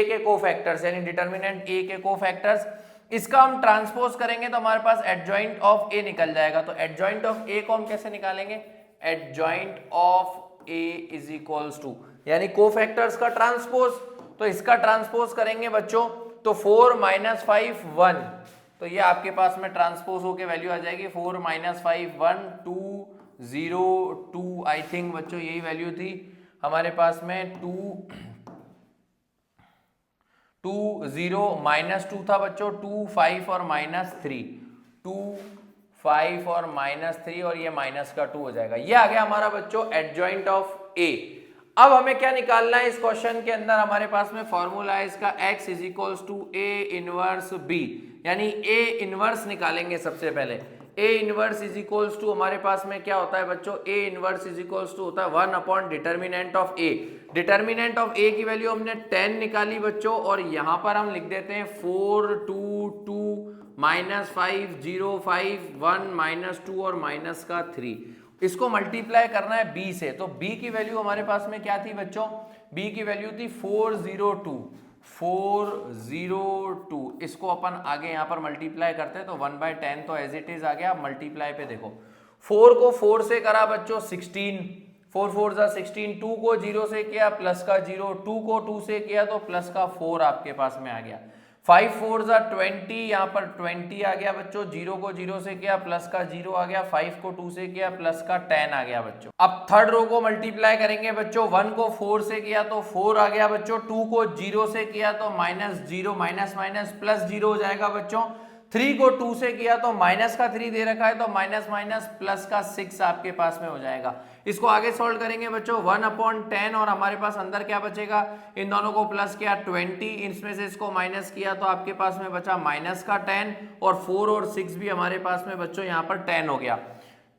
के कोफैक्टर्स, यानी डिटर्मिनेंट ए के कोफैक्टर्स। इसका हम ट्रांसपोज करेंगे तो हमारे पास एडजॉइंट ऑफ ए निकल जाएगा। तो एडजॉइंट ऑफ ए को हम कैसे निकालेंगे, adjoint of A is equals to, यानी कोफैक्टर्स का ट्रांसपोज, तो इसका ट्रांसपोज करेंगे बच्चों, तो 4 - 5 1, तो ये आपके पास में ट्रांसपोज होके वैल्यू आ जाएगी 4 - 5 1 2 0 2, आई थिंक बच्चों यही वैल्यू थी हमारे पास में 2 0 -2 था बच्चों, 2 5 और -3, 2 5 और -3, और ये माइनस का 2 हो जाएगा। ये आ गया हमारा बच्चों एडजॉइंट ऑफ ए। अब हमें क्या निकालना है, इस क्वेश्चन के अंदर हमारे पास में फॉर्मूला है इसका x = A इनवर्स B, यानी A इनवर्स निकालेंगे सबसे पहले। A इनवर्स = हमारे पास में क्या होता है बच्चों, A इनवर्स = होता है 1 determinant of A। Determinant of A की वैल्यू हमने 10 निकाली बच्चों, और यहां पर हम लिख देते हैं 4 2 2 -5 0 5 1 -2 और -3। इसको मल्टीप्लाई करना है b से, तो b की वैल्यू हमारे पास में क्या थी बच्चों, b की वैल्यू थी 402। इसको अपन आगे यहाँ पर मल्टीप्लाई करते हैं तो 1/10 तो एज इट इज आ गया। मल्टीप्लाई पे देखो, 4 को 4 से करा बच्चों 16, 4 4 16, 2 को 0 से किया प्लस का 0, 2 को 2 से किया तो प्लस का 4 आपके पास में आ गया, 5 4 20, यहाँ पर 20 आ गया बच्चों, 0 को 0 से किया प्लस का 0 आ गया, 5 को 2 से किया प्लस का 10 आ गया बच्चों। अब थर्ड रो को मल्टीप्लाई करेंगे बच्चों, 1 को 4 से किया तो 4 आ गया बच्चों, 2 को 0 से किया तो -0 माइनस प्लस 0 हो जाएगा बच्चों, 3 को 2 से किया तो माइनस का 3 दे रखा है, तो माइनस माइनस प्लस का 6 आपके पास में हो जाएगा। इसको आगे सॉल्व करेंगे बच्चों, 1/10 और हमारे पास अंदर क्या बचेगा, इन दोनों को प्लस किया 20, इसमें से इसको माइनस किया तो आपके पास में बचा माइनस का 10, और 4 और 6 भी हमारे पास में बच्चों यहाँ पर 10 हो गया।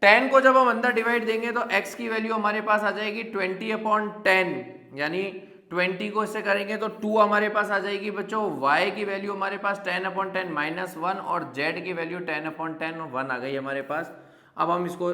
10 को जब हम अंदर डिवाइड देंगे तो x की वैल्यू हमारे पास आ जाएगी 20/10, यानी 20 को इससे करेंगे तो 2 हमारे पास आ जाएगी बच्चों। y की वैल्यू हमारे पास 10/10 -1 और z की वैल्यू 10/10 और 1 आ गई हमारे पास। अब हम इसको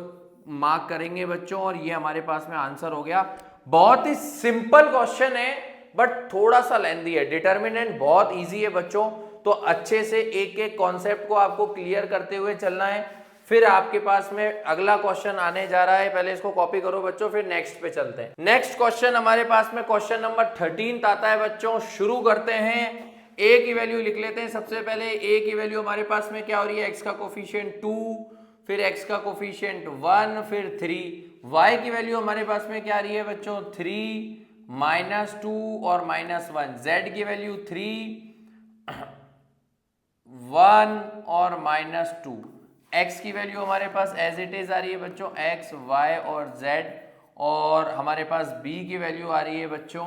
मार्क करेंगे बच्चों और ये हमारे पास में आंसर हो गया। बहुत ही सिंपल क्वेश्चन है बट थोड़ा सा लेंथी है। डिटर्मिनेंट बहुत इजी है बच्चों, तो अच्छे से एक एक कॉन्सेप्ट को आपको क्लियर करते हुए चलना है। फिर आपके पास में अगला क्वेश्चन आने जा रहा है, पहले इसको कॉपी करो बच्चों, फिर नेक्स्ट पे चलते हैं। नेक्स्ट क्वेश्चन हमारे पास में क्वेश्चन नंबर 13 आता है बच्चों। शुरू करते हैं, a की वैल्यू लिख लेते हैं सबसे पहले। a की वैल्यू हमारे पास में क्या हो रही है, x का कोफिशिएंट 2, फिर x का कोफिशिएंट 1, फिर 3। y की वैल्यू हमारे पास में क्या आ रही है बच्चों, 3, -2 और -1। z की वैल्यू 3, 1 और -2। x की वैल्यू हमारे पास एज इट इज आ रही है बच्चों, x, y और z। और हमारे पास b की वैल्यू आ रही है बच्चों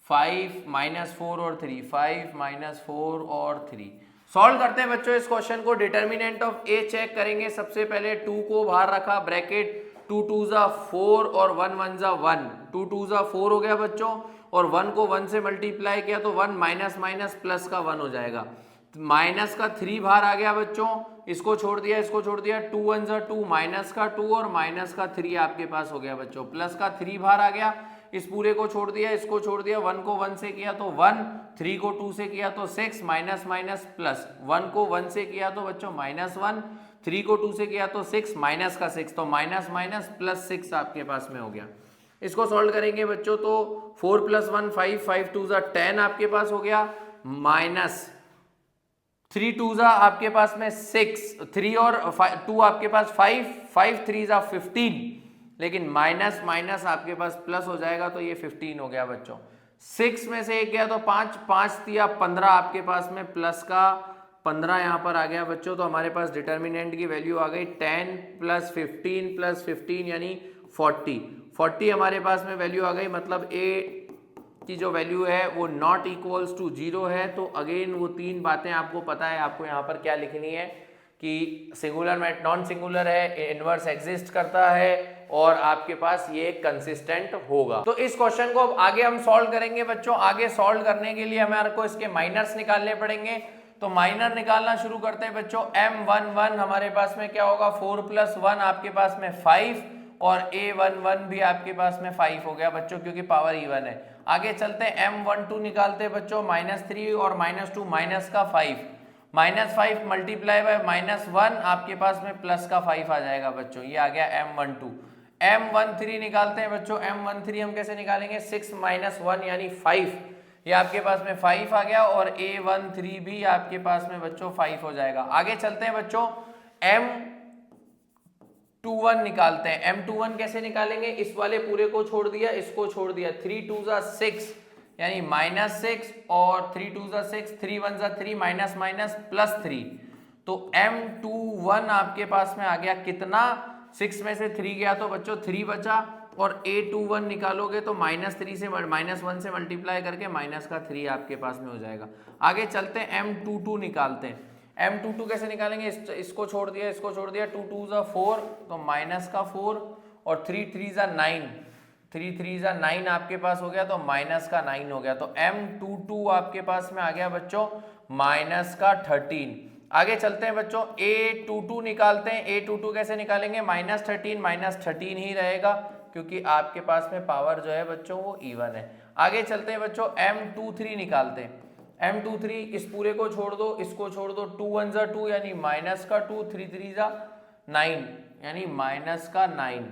5, -4 और 3, 5, -4 और 3। सॉल्व करते हैं बच्चों इस क्वेश्चन को। डिटर्मिनेंट ऑफ a चेक करेंगे। सबसे पहले 2 को बाहर रखा, ब्रैकेट 2 2 ज़ा 4 और 1 1 ज़ा 1। 2 2 ज़ा 4 हो गया बच्चों, और 1 को 1 से मल्टीप्लाई किया तो 1 माइनस माइनस प्लस का 1 हो जाएगा। माइनस का 3 बाहर आ गया बच्चों, इसको छोड़ दिया, इसको छोड़ दिया, 2 1 ज़ा 2, माइनस का 2 और माइनस का 3 आपके पास हो गया बच्चों। प्लस का 3 बाहर आ गया, इस पूरे को छोड़ दिया, इसको छोड़ दिया, 1 को 1 से किया तो 1, 3 को 2 से किया तो 6, माइनस माइनस प्लस। 1 को 1 से किया तो बच्चों -1, 3 को 2 से किया तो 6, माइनस का 6, तो माइनस माइनस प्लस 6 आपके पास में हो गया। इसको सॉल्व करेंगे बच्चों तो 4 + 1 5, 5 2 ज़ा 10 आपके पास हो गया, माइनस 3 2 ज़ा आपके पास में 6, 3 और 2 आपके पास 5, 5 3 ज़ा 15, लेकिन माइनस माइनस आपके पास प्लस हो जाएगा तो ये 15 हो गया बच्चों। 6 में से 1 गया तो 5, 5 दिया 15 आपके पास में, प्लस का 15 यहाँ पर आ गया बच्चों। तो हमारे पास डिटर्मिनेंट की वैल्यू आ गई 10 + 15 + 15 यानी 40। 40 हमारे पास में वैल्यू आ गई, मतलब a की जो वैल्यू है वो नॉट इक्वल्स टू 0 है। तो अगेन वो 3 बातें आपको पता है, आपको यहाँ पर क्या लिखनी है कि सिंगुलर में नॉन सिंगुलर है, इनवर्स एग्जिस्ट करता है, और आपके पास ये कंसिस्टेंट होगा। तो इस क्वेश्चन को अब आगे हम सॉल्व करेंगे बच्चों। आगे सॉल्व करने के लिए हमारे को इसके माइनर्स निकालने पड़ेंगे, तो माइनर निकालना शुरू करते हैं बच्चों। m11 हमारे पास में क्या होगा, 4 + 1 आपके पास में 5, और a11 भी आपके पास में 5 हो गया बच्चों, क्योंकि पावर इवन है। आगे चलते हैं, m12 निकालते हैं बच्चों, -3 और -2, माइनस का 5, -5 मल्टीप्लाई बाय -1 आपके पास में प्लस का 5 आ जाएगा बच्चों, ये आ गया m12। m13 निकालते हैं बच्चों, m13 हम कैसे निकालेंगे, 6 - 1 यानी 5, ये आपके पास में 5 आ गया, और a13 भी आपके पास में बच्चों 5 हो जाएगा। आगे चलते हैं बच्चों, m21 निकालते हैं। m21 कैसे निकालेंगे, इस वाले पूरे को छोड़ दिया, इसको छोड़ दिया, 3 2 ज़ा 6 यानी -6, और 3 2 ज़ा 6, 3 1 ज़ा 3, माइनस माइनस प्लस 3। तो m21 आपके पास में आ गया कितना, 6 में से 3 गया तो बच्चों 3 बचा, और a21 निकालोगे तो -3 से -1 से मल्टीप्लाई करके माइनस का 3 आपके पास में हो जाएगा। आगे चलते हैं, m22 निकालते हैं। m22 कैसे निकालेंगे, इसको छोड़ दिया, इसको छोड़ दिया, 2 2 ज़ा 4, तो माइनस का 4, और 3 3 ज़ा 9, 3 3 ज़ा 9 आपके पास हो गया, तो माइनस का 9 हो गया। तो m22 आपके पास में आ गया बच्चों माइनस का 13। आगे चलते हैं बच्चों, a22 निकालते हैं। a22 कैसे निकालेंगे, -13 ही रहेगा, क्योंकि आपके पास में पावर जो है बच्चों वो इवन है। आगे चलते हैं बच्चों, m23 निकालते हैं। m23 इस पूरे को छोड़ दो, इसको छोड़ दो, 2 1 ज़ा 2 यानी माइनस का 2, 3 3 ज़ा 9 यानी माइनस का 9।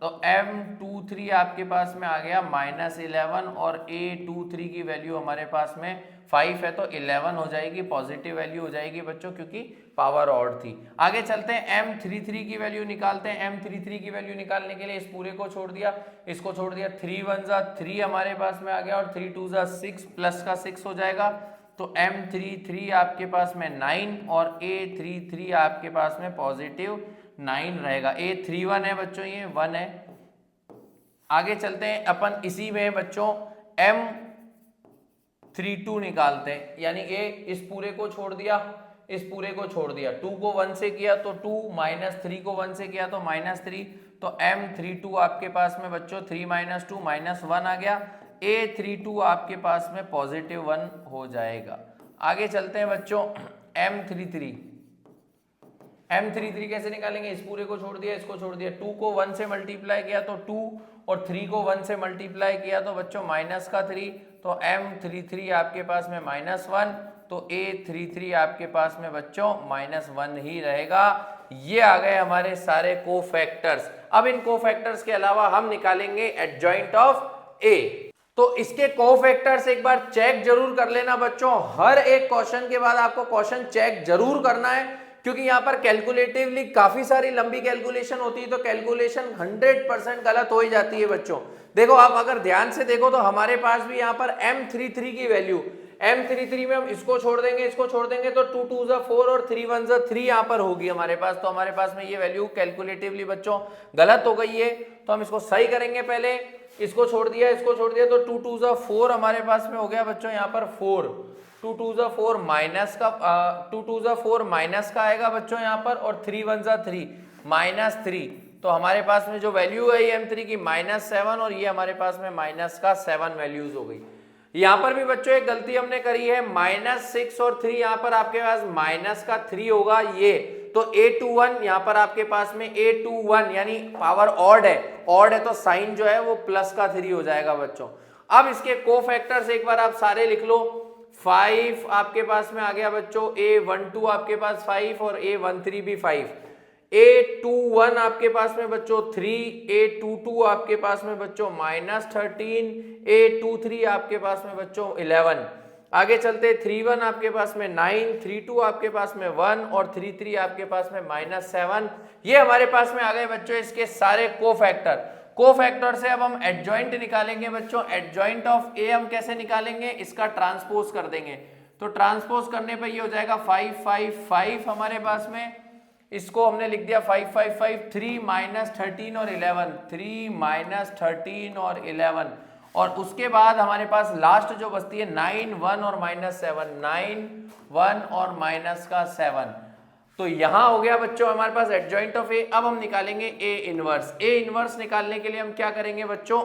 तो m23 आपके पास में आ गया -11, और a23 की वैल्यू हमारे पास में 5 है, तो 11 हो जाएगी, पॉजिटिव वैल्यू हो जाएगी बच्चों, क्योंकि पावर ऑड थी। आगे चलते हैं, m33 की वैल्यू निकालते हैं। m33 की वैल्यू निकालने के लिए इस पूरे को छोड़ दिया, इसको छोड़ दिया, 3 1 ज़ा 3 हमारे पास में आ गया, और 3 2 ज़ा 6, प्लस का 6 हो जाएगा, तो M33 आपके पास में 9 और A33 आपके पास में पॉजिटिव 9 रहेगा। A31 है बच्चों, ये 1 है। आगे चलते हैं अपन, इसी में बच्चों M32 निकालते हैं, यानी ए इस पूरे को छोड़ दिया, इस पूरे को छोड़ दिया, 2 को 1 से किया तो 2, -3 को 1 से किया तो -3, तो M32 आपके पास में बच्चों 3 - 2 -1 आ गया। A32 आपके पास में पॉजिटिव 1 हो जाएगा। आगे चलते हैं बच्चों, M33 कैसे निकालेंगे? इस पूरे को छोड़ दिया, इसको छोड़ दिया, 2 को 1 से मल्टीप्लाई किया तो 2 और 3 को 1 से मल्टीप्लाई किया तो बच्चों -3, तो M33 आपके पास में -1, तो A33 आपके पास में बच्चों -1 ही रहेगा। ये आ गए हमारे सारे कोफैक्टर्स। अब इन कोफैक्टर्स के अलावा हम निकालेंगे एडजॉइंट ऑफ A। तो इसके कोफैक्टर्स एक बार चेक जरूर कर लेना बच्चों, हर एक क्वेश्चन के बाद आपको क्वेश्चन चेक जरूर करना है, क्योंकि यहाँ पर कैलकुलेटिवली काफी सारी लंबी कैलकुलेशन होती है, तो कैलकुलेशन 100% गलत हो ही जाती है बच्चों। देखो आप अगर ध्यान से देखो तो हमारे पास भी यहाँ पर M33 की वैल्यू, M33 में हम इसको छोड़ देंगे, इसको छोड़ देंगे तो 2 2 4 और 3 1 3 यहाँ पर होगी हमारे पास। तो हमारे पास में ये वैल्यू कैलकुलेटिवली बच्चों गलत हो गई है, तो हम इसको सही करेंगे। पहले इसको छोड़ दिया, इसको छोड़ दिया, तो 2 2 4 हमारे पास में हो गया बच्चों यहाँ पर 4, 2 2 4 माइनस का 2 2 4 माइनस का आएगा बच्चों यहाँ पर, और 3 1 3 -3, तो हमारे पास में जो वैल्यू है M3 की -7, और ये हमारे पास में -7 वैल्यूज हो गई। यहाँ पर भी बच्चों एक गलती हमने करी है, -6 और 3, यहाँ पर आपके पास -3 होगा ये, तो A21 यहाँ पर आपके पास में A21 यानी पावर ऑड है तो साइन जो है वो +3 हो जाएगा बच्चों। अब इसके कोफैक्टर्स एक बार आप सारे लिख लो। 5 आपके पास में आ गया बच्चों, A12 आपके पास 5 और A13 भी 5, A21 आपके पास में बच्चों 3, A22 आपके पास में बच्चों -13, A23 आपके पास में बच्चों 11। आगे चलते 31 आपके पास में 9, 32 आपके पास में 1 और 33 आपके पास में -7। ये हमारे पास में आ गए बच्चों इसके सारे कोफैक्टर से अब हम एडजॉइंट निकालेंगे बच्चों। एडजॉइंट ऑफ ए हम कैसे निकालेंगे? इसका ट्रांसपोज कर देंगे, तो ट्रांसपोज करने पर ये हो जाएगा 5 5 5 हमारे पास में, इसको हमने लिख दिया 5 5 5, 3 -13 और 11, 3 -13 और 11, और उसके बाद हमारे पास लास्ट जो बचती है 9 1 और -7, 9 1 और -7। तो यहां हो गया बच्चों हमारे पास एडजॉइंट ऑफ ए। अब हम निकालेंगे ए इनवर्स। ए इनवर्स निकालने के लिए हम क्या करेंगे बच्चों?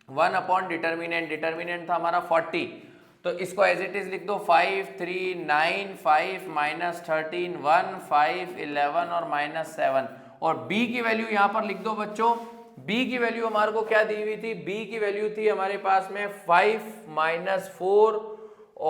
1 अपॉन डिटर्मिनेंट था हमारा 40, तो इसको एज इट इज लिख दो 5 3 9 5 -13 1 5 11 और -7, और b की वैल्यू यहां पर लिख दो बच्चों। b की वैल्यू हमारे को क्या दी हुई थी? b की वैल्यू थी हमारे पास में 5 -4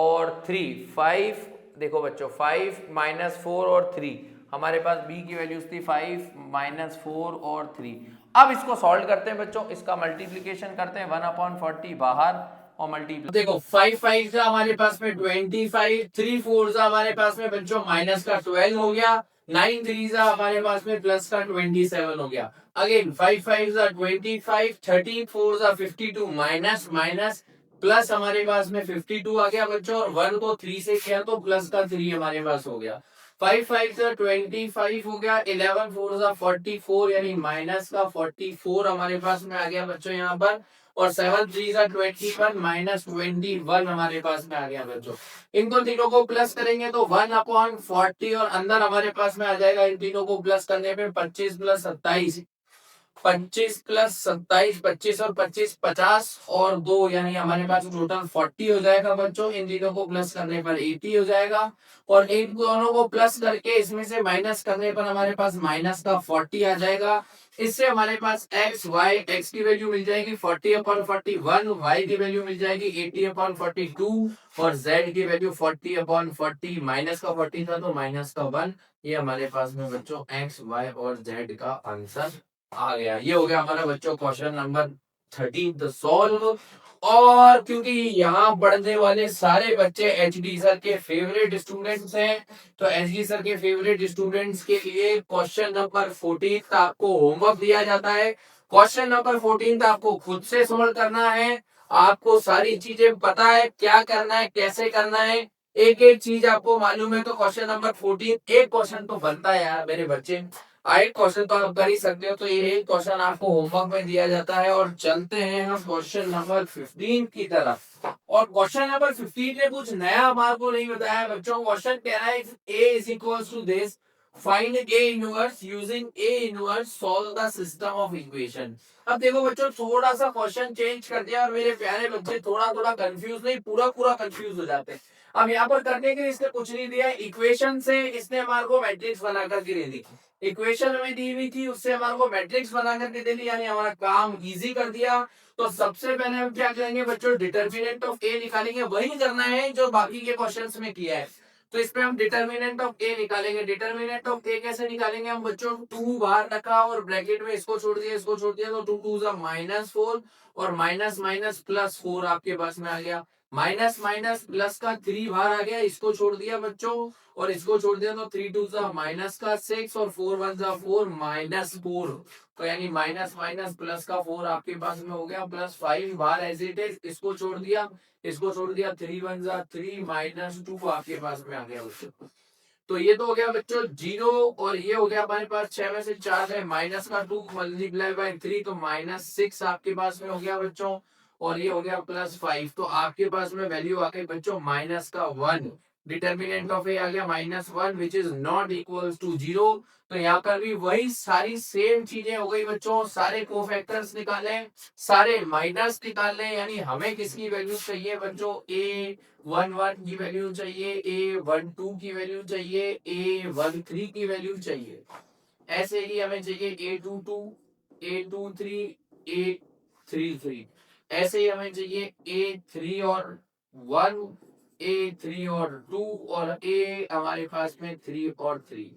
और 3, 5 देखो बच्चों 5 -4 और 3, हमारे पास b की वैल्यूज थी 5 -4 और 3। अब इसको सॉल्व करते हैं बच्चों, इसका मल्टीप्लिकेशन करते हैं, 1/40 बाहर और मल्टीप्लाई। देखो 5 5 हमारे पास में 25, 3 4 हमारे पास में बच्चों -12 हो गया, 9 3 हमारे पास में +27 हो गया। अगेन 5 5 25, 13 4 52 माइनस प्लस हमारे पास में 52 आ गया बच्चों, और 1 को 3 से किया तो +3 हमारे पास हो गया। 5 5 25 हो गया, 11 4 44 यानी -44 हमारे पास में आ गया बच्चों यहाँ पर, और 7 3 21 -21 हमारे पास में आ गया बच्चों। इनको तीनों को प्लस करेंगे तो 1/40, और अंदर हमारे पास में आ जाएगा इन तीनों को प्लस करने पे 25 + 27, 25 + 27, 25 और 25 50 और 2 यानी हमारे पास टोटल 40 हो जाएगा बच्चों। इन तीनों को प्लस करने पर 80 हो जाएगा, और इन दोनों को प्लस करके इसमें से माइनस करने पर हमारे पास -40 आ जाएगा। इससे हमारे पास x की वैल्यू मिल जाएगी 40/41, y की वैल्यू मिल जाएगी 80/42, और z की वैल्यू 40/40, -40 था तो -1। ये हमारे पास में बच्चों x, y और z का आंसर आ गया। ये हो गया हमारा बच्चों क्वेश्चन नंबर 13 द सॉल्व। और क्योंकि यहाँ पढ़ने वाले सारे बच्चे एचडी सर के फेवरेट स्टूडेंट्स हैं, तो एचडी सर के फेवरेट स्टूडेंट्स के लिए क्वेश्चन नंबर 14 का आपको होमवर्क दिया जाता है। क्वेश्चन नंबर 14 का आपको खुद से सॉल्व करना है, आपको सारी चीजें पता है, क्या करना है, कैसे करना है, एक एक चीज आपको मालूम है, तो क्वेश्चन नंबर 14 एक क्वेश्चन तो बनता है यार मेरे बच्चे। एक क्वेश्चन तो आप कर ही सकते हो, तो ये एक क्वेश्चन आपको होमवर्क में दिया जाता है। और चलते हैं हम क्वेश्चन नंबर 15 की तरफ। और क्वेश्चन नंबर 15 ने कुछ नया हमारे को नहीं बताया बच्चों। क्वेश्चन कह रहा है A is equals to this, find A inverse using A inverse, solve the system of equation। अब देखो बच्चों, थोड़ा सा क्वेश्चन चेंज कर दिया और मेरे प्यारे बच्चे थोड़ा थोड़ा कंफ्यूज नहीं, पूरा पूरा कंफ्यूज हो जाते हैं। अब यहाँ पर करने के लिए इसने कुछ नहीं दिया, इक्वेशन से इसने हमारे को मैट्रिक्स बना करके दे दी। इक्वेशन हमें दी हुई थी, उससे हमारे को मैट्रिक्स बना करके दे दी, यानी हमारा काम इजी कर दिया। तो सबसे पहले हम क्या करेंगे बच्चों, डिटर्मिनेंट ऑफ ए निकालेंगे। वही करना है जो बाकी के क्वेश्चंस में किया है। तो इसमें हम डिटर्मिनेंट ऑफ ए निकालेंगे। डिटर्मिनेंट ऑफ ए कैसे निकालेंगे हम बच्चों, 2 बाहर रखा और ब्रैकेट में इसको छोड़ दिया, इसको छोड़ दिया, तो 2 2 जा -4 और माइनस माइनस प्लस 4 आपके पास में आ गया। माइनस माइनस प्लस का 3 बाहर आ गया, इसको छोड़ दिया बच्चों और इसको छोड़ दिया, तो 3 2 जा माइनस का 6 और 4 1 जा 4 -4। तो यानी माइनस माइनस प्लस का 4 आपके पास में हो गया, प्लस 5 बाहर एज इट इज, इसको छोड़ दिया, इसको छोड़ दिया, 3 1 जा 3 -2 आपके पास में आ गया बच्चों। तो ये तो हो गया बच्चों 0, और ये हो गया हमारे पास 6 में से 4 है, माइनस का 2 मल्टीप्लाई बाय 3, तो -6 आपके पास में हो गया बच्चों। और ये हो गया +5, तो आपके पास में वैल्यू आ गई बच्चों -1। डिटर्मिनेंट ऑफ ए आ गया -1 which is not equal to 0। तो यहाँ पर भी वही सारी सेम चीजें हो गई बच्चों, सारे कोफैक्टर्स निकाले, सारे माइनस निकालने, यानी हमें किसकी वैल्यू चाहिए बच्चों, A11 की वैल्यू चाहिए, A12 की वैल्यू चाहिए, A13 की वैल्यू चाहिए। ऐसे ही हमें चाहिए A22, A23, A33। ऐसे ही हमें चाहिए A3 और 1, A3 और 2, और A हमारे पास में 3 और 3।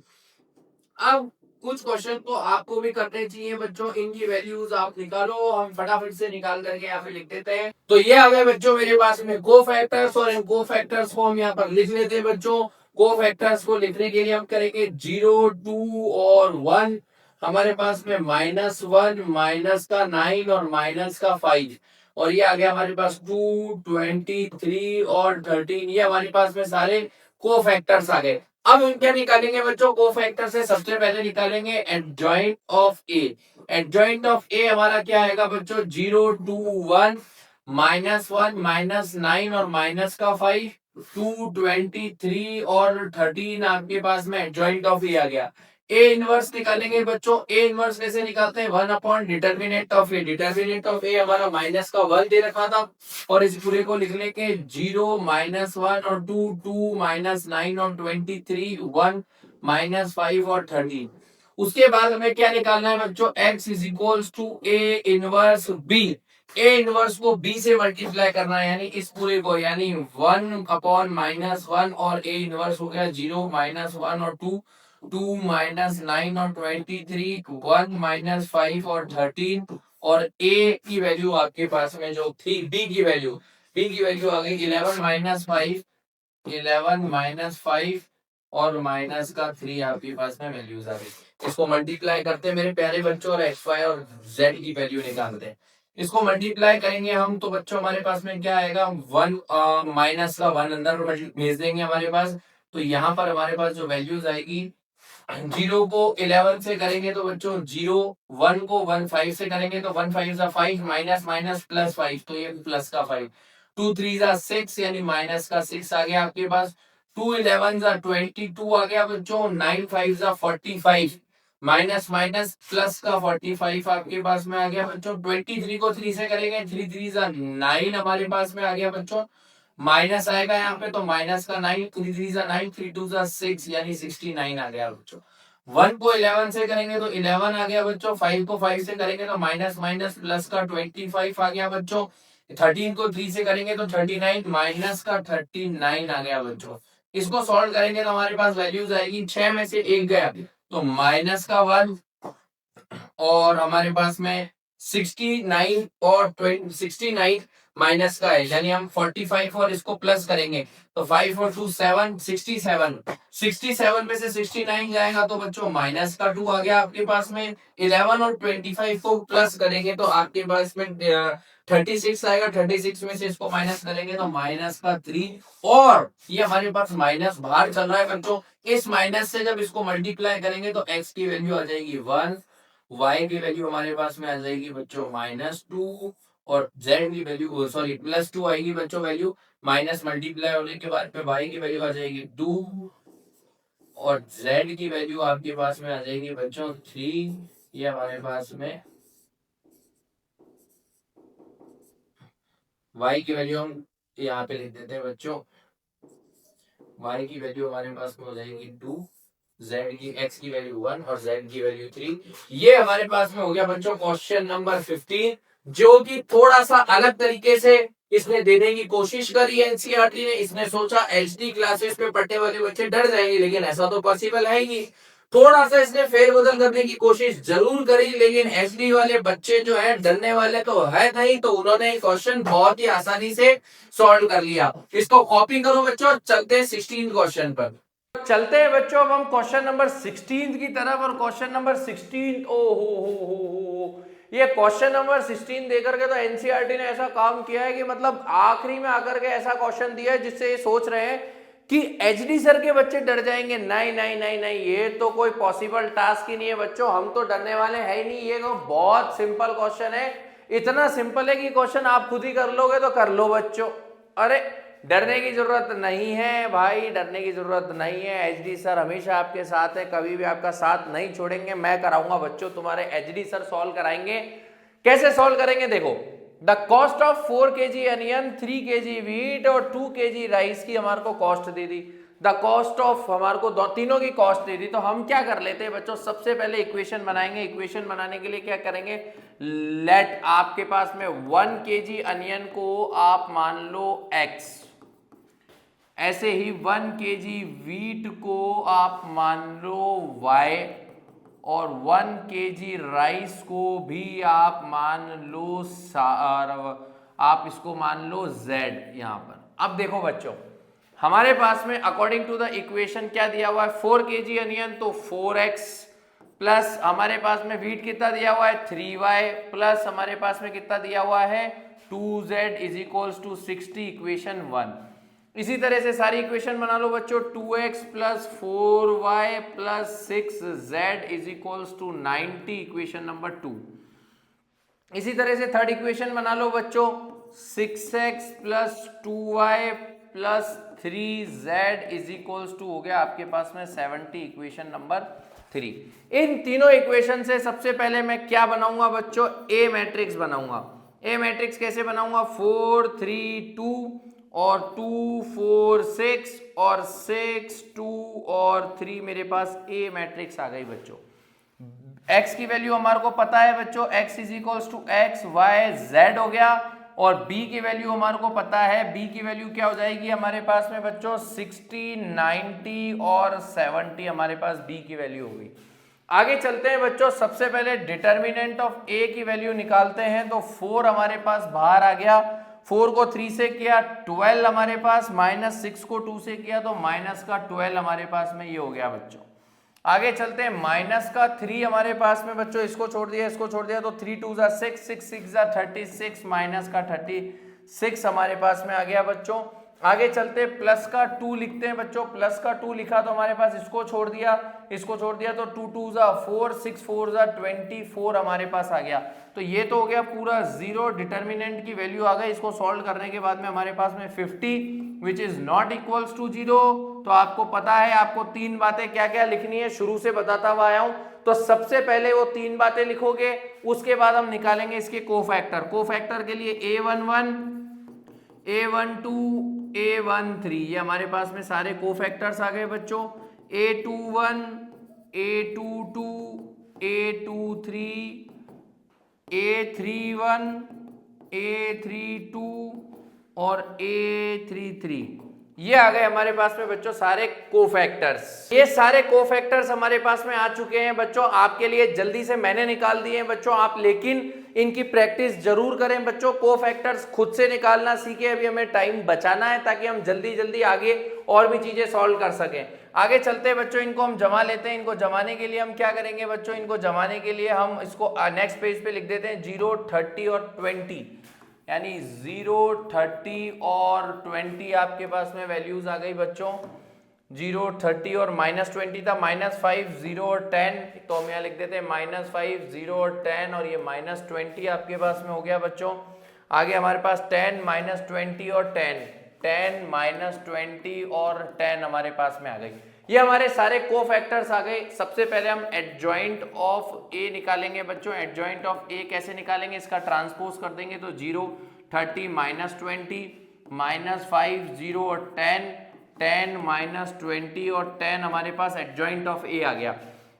अब कुछ क्वेश्चन तो आपको भी करने चाहिए बच्चों, इनकी वैल्यूज आप निकालो, हम फटाफट से निकाल करके यहाँ पे लिख देते हैं। तो ये आ गए बच्चों मेरे पास में कोफैक्टर्स, और इन कोफैक्टर्स को हम यहाँ पर लिख लेते हैं बच्चों। कोफैक्टर्स को लिखने के लिए हम करेंगे 0 2 और 1। हमारे पास में -1, माइनस का 9 और माइनस का 5, और ये आ गया हमारे पास 2 23 और 13। ये हमारे पास में सारे कोफैक्टर्स आ गए। अब हम क्या निकालेंगे बच्चों, कोफैक्टर से सबसे पहले निकालेंगे adjoint of A. Adjoint of A हमारा क्या आएगा बच्चों, 0 2 1, -1 -9 और माइनस का 5, 2 23 और 13 आपके पास में एडजॉइंट ऑफ ए आ गया। ए इनवर्स निकालेंगे बच्चों। ए इनवर्स कैसे निकालते हैं, 1 upon determinant of A. Determinant of A हमारा -1 दे रखा था, और इस पूरे को लिख लेंगे 0 -1 और 2 2 -9 और 23 1 -5 और 13। उसके बाद हमें क्या निकालना है बच्चों, x is equals to A inverse B. A inverse को b से मल्टीप्लाई करना है, यानी इस पूरे को, यानी 1 अपॉन -1, और ए इनवर्स हो गया 0 -1 और 2 2 -9 और 23 1 -5 और 13। और a की वैल्यू आपके पास में जो थी, b की वैल्यू आ गई 11 -5, 11 -5 और माइनस का 3 आपके पास में वैल्यूज आ गई। इसको मल्टीप्लाई करते हैं मेरे प्यारे बच्चों, और एक्स वाई और जेड की वैल्यू निकालते हैं। इसको मल्टीप्लाई करेंगे हम, तो बच्चों हमारे पास में क्या आएगा, 1 माइनस का 1 अंदर भेज देंगे हमारे पास। तो यहाँ पर हमारे पास जो वैल्यूज आएगी, 0 को 11 से करेंगे तो बच्चों 0, 1 को 1 5 से करेंगे तो 1 5 जा 5, माइनस माइनस प्लस 5, तो ये प्लस का 5, 2 3 जा 6, यानी माइनस का 6 आ गया आपके पास। 2 11 जा 22 आ गया बच्चों, 9 5 जा 45, माइनस माइनस प्लस का 45 आपके पास में आ गया बच्चों। 23 को 3 से करेंगे, 3 3 जा 9 हमारे पास में आ गया बच्चों। माइनस आएगा यहाँ पे, तो माइनस का 9, 3 3 जा 9, 3 2 जा 6, यानी 69 आ गया बच्चों। 1 को 11 से करेंगे तो 11 आ गया बच्चों। 5 को 5 से करेंगे तो माइनस माइनस प्लस का 25 आ गया बच्चों। 13 को 3 से करेंगे तो 39, माइनस का 39 आ गया बच्चों। इसको सॉल्व करेंगे तो हमारे पास वैल्यूज आएगी, 6 में से 1 गया तो माइनस का 1, और हमारे पास में 69 और 69
माइनस का है, यानी हम 45 और इसको प्लस करेंगे तो 5 और 2 7, 67, 67 में से 69 जाएगा तो बच्चों माइनस का 2 आ गया आपके पास में। 11 और 25 को प्लस करेंगे तो आपके पास में 36 आएगा, 36 में से इसको माइनस करेंगे तो माइनस का 3, और ये हमारे पास माइनस बाहर चल रहा है बच्चों। इस माइनस से जब इसको मल्टीप्लाई करेंगे तो x की वैल्यू आ जाएगी 1, y की वैल्यू हमारे पास में आ जाएगी बच्चों -2, और z की वैल्यू सॉरी +2 आएगी बच्चों वैल्यू, माइनस मल्टीप्लाई होने के बाद पे y की वैल्यू आ जाएगी 2, और z की वैल्यू आपके पास में आ जाएगी बच्चों 3। ये हमारे पास में y की वैल्यू हम यहाँ पे लिख देते हैं बच्चों, y की वैल्यू हमारे पास में हो जाएगी 2, x की वैल्यू 1 और z की वैल्यू 3। ये हमारे पास में हो गया बच्चों क्वेश्चन नंबर 15, जो कि थोड़ा सा अलग तरीके से इसने देने की कोशिश करी है एनसीईआरटी ने। इसने सोचा एचडी क्लासेस पे पढ़ने वाले बच्चे डर जाएंगे, लेकिन ऐसा तो पॉसिबल है ही नहीं। थोड़ा सा इसने फेरबदल करने की कोशिश जरूर करी, लेकिन एचडी वाले बच्चे जो है डरने वाले तो है नहीं, तो उन्होंने क्वेश्चन बहुत ही आसानी से सॉल्व कर लिया। इसको कॉपी करो बच्चों, चलते हैं 16 क्वेश्चन पर।
चलते हैं बच्चों अब हम क्वेश्चन नंबर 16 की तरफ। और क्वेश्चन नंबर 16, ओ हो, ये क्वेश्चन नंबर 16 देकर के तो एनसीईआरटी ने ऐसा काम किया है कि मतलब आखिरी में आकर के ऐसा क्वेश्चन दिया है जिससे ये सोच रहे हैं कि एचडी सर के बच्चे डर जाएंगे। नहीं नहीं नहीं नहीं, ये तो कोई पॉसिबल टास्क ही नहीं है बच्चों, हम तो डरने वाले हैं ही नहीं। ये तो बहुत सिंपल क्वेश्चन है, इतना सिंपल है कि क्वेश्चन आप खुद ही कर लोगे तो कर लो बच्चों। अरे डरने की जरूरत नहीं है भाई, डरने की जरूरत नहीं है। एचडी सर हमेशा आपके साथ है, कभी भी आपका साथ नहीं छोड़ेंगे। मैं कराऊंगा बच्चों, तुम्हारे एचडी सर सॉल्व कराएंगे। कैसे सॉल्व करेंगे देखो, the cost of 4 kg onion, 3 kg wheat और 2 kg राइस की हमारे को cost they the. The cost of हमारे को तीनों की कॉस्ट दे दी। तो हम क्या कर लेते हैं बच्चों, सबसे पहले इक्वेशन बनाएंगे। इक्वेशन बनाने के लिए क्या करेंगे, लेट आपके पास में 1 kg अनियन को आप मान लो x, ऐसे ही 1 kg वीट को आप मान लो y, और 1 kg राइस को भी आप मान लो आप इसको मान लो z यहां पर। अब देखो बच्चों, हमारे पास में अकॉर्डिंग टू द इक्वेशन क्या दिया हुआ है, 4 kg अनियन तो 4x, प्लस हमारे पास में वीट कितना दिया हुआ है 3y, प्लस हमारे पास में कितना दिया हुआ है 2z is equals to 60, equation 1। इसी तरह से सारी इक्वेशन बना लो बच्चों, 2x plus 4y plus 6z is equals to 90, equation number 2। इसी तरह से थर्ड इक्वेशन बना लो बच्चों, 6x plus 2y plus 3z is equals to हो गया आपके पास में 70, इक्वेशन नंबर 3। इन तीनों इक्वेशन से सबसे पहले मैं क्या बनाऊंगा बच्चों, ए मैट्रिक्स बनाऊंगा। ए मैट्रिक्स कैसे बनाऊंगा, 4 3 2 और 2 4 6 और 6 2 और 3, मेरे पास ए मैट्रिक्स आ गई बच्चों। x की वैल्यू हमारे को पता है बच्चों, x is equals to X Y Z हो गया, और b की वैल्यू हमारे को पता है, b की वैल्यू क्या हो जाएगी हमारे पास में बच्चों 60 90 और 70 हमारे पास b की वैल्यू होगी। आगे चलते हैं बच्चों, सबसे पहले डिटर्मिनेंट ऑफ a की वैल्यू निकालते हैं। तो 4 हमारे पास बाहर आ गया, 4 को 3 से किया 12 हमारे पास, माइनस 6 को 2 से किया तो माइनस का 12 हमारे पास में ये हो गया बच्चों। आगे चलते हैं, माइनस का 3 हमारे पास में बच्चों, इसको छोड़ दिया इसको छोड़ दिया तो 3 2 जा 6 6 6 जा 36, माइनस का 36 हमारे पास में आ गया बच्चों। आगे चलते हैं, प्लस का 2 लिखते हैं बच्चों, प्लस का 2 लिखा तो हमारे पास इसको छोड़ दिया तो 2 2 जा 4 6 4 जा 24 हमारे पास आ गया। तो ये तो हो गया पूरा जीरो, डिटर्मिनेंट की वैल्यू आ गई। इसको सॉल्व करने के बाद में हमारे पास में 50 which is not equals to 0। तो आपको पता है आपको 3 बातें क्या क्या लिखनी है, शुरू से बताता हुआ आया हूं। तो सबसे पहले वो 3 बातें लिखोगे, उसके बाद हम निकालेंगे इसके कोफैक्टर। कोफैक्टर के लिए A11 A12 A13, ये हमारे पास में सारे कोफैक्टर्स आ गए बच्चों। A21 A22 A23 A31 A32 और A33, ये आ गए हमारे पास में बच्चों सारे कोफैक्टर्स। ये सारे कोफैक्टर्स हमारे पास में आ चुके हैं बच्चों, आपके लिए जल्दी से मैंने निकाल दिए हैं बच्चों, आप लेकिन इनकी प्रैक्टिस जरूर करें बच्चों। कोफैक्टर्स खुद से निकालना सीखे, अभी हमें टाइम बचाना है ताकि हम जल्दी जल्दी आगे और भी चीजें सॉल्व कर सकें। आगे चलते हैं बच्चों, इनको हम जमा लेते हैं। इनको जमाने के लिए हम क्या करेंगे बच्चों, इनको जमाने के लिए हम इसको नेक्स्ट पेज पे लिख देते हैं 0, 30 और 20, यानी 0, 30 और 20 आपके पास में वैल्यूज आ गई बच्चों। 0, 30 और -20 था, -5, 0 और 10, तो हम यहाँ लिख देते हैं -5, 0 और 10, और ये -20 आपके पास में हो गया बच्चों। आगे हमारे पास 10, -20 और 10, 10, -20 और 10 हमारे पास में आ गई। ये हमारे सारे कोफैक्टर्स आ गए। सबसे पहले हम एडजॉइंट ऑफ ए निकालेंगे बच्चों। एडजॉइंट ऑफ ए कैसे निकालेंगे, इसका ट्रांसपोज कर देंगे तो 0, 30, -20, -5, 0 और 10, 10, -20 और 10 हमारे पास एडजॉइंट ऑफ ए आ गया।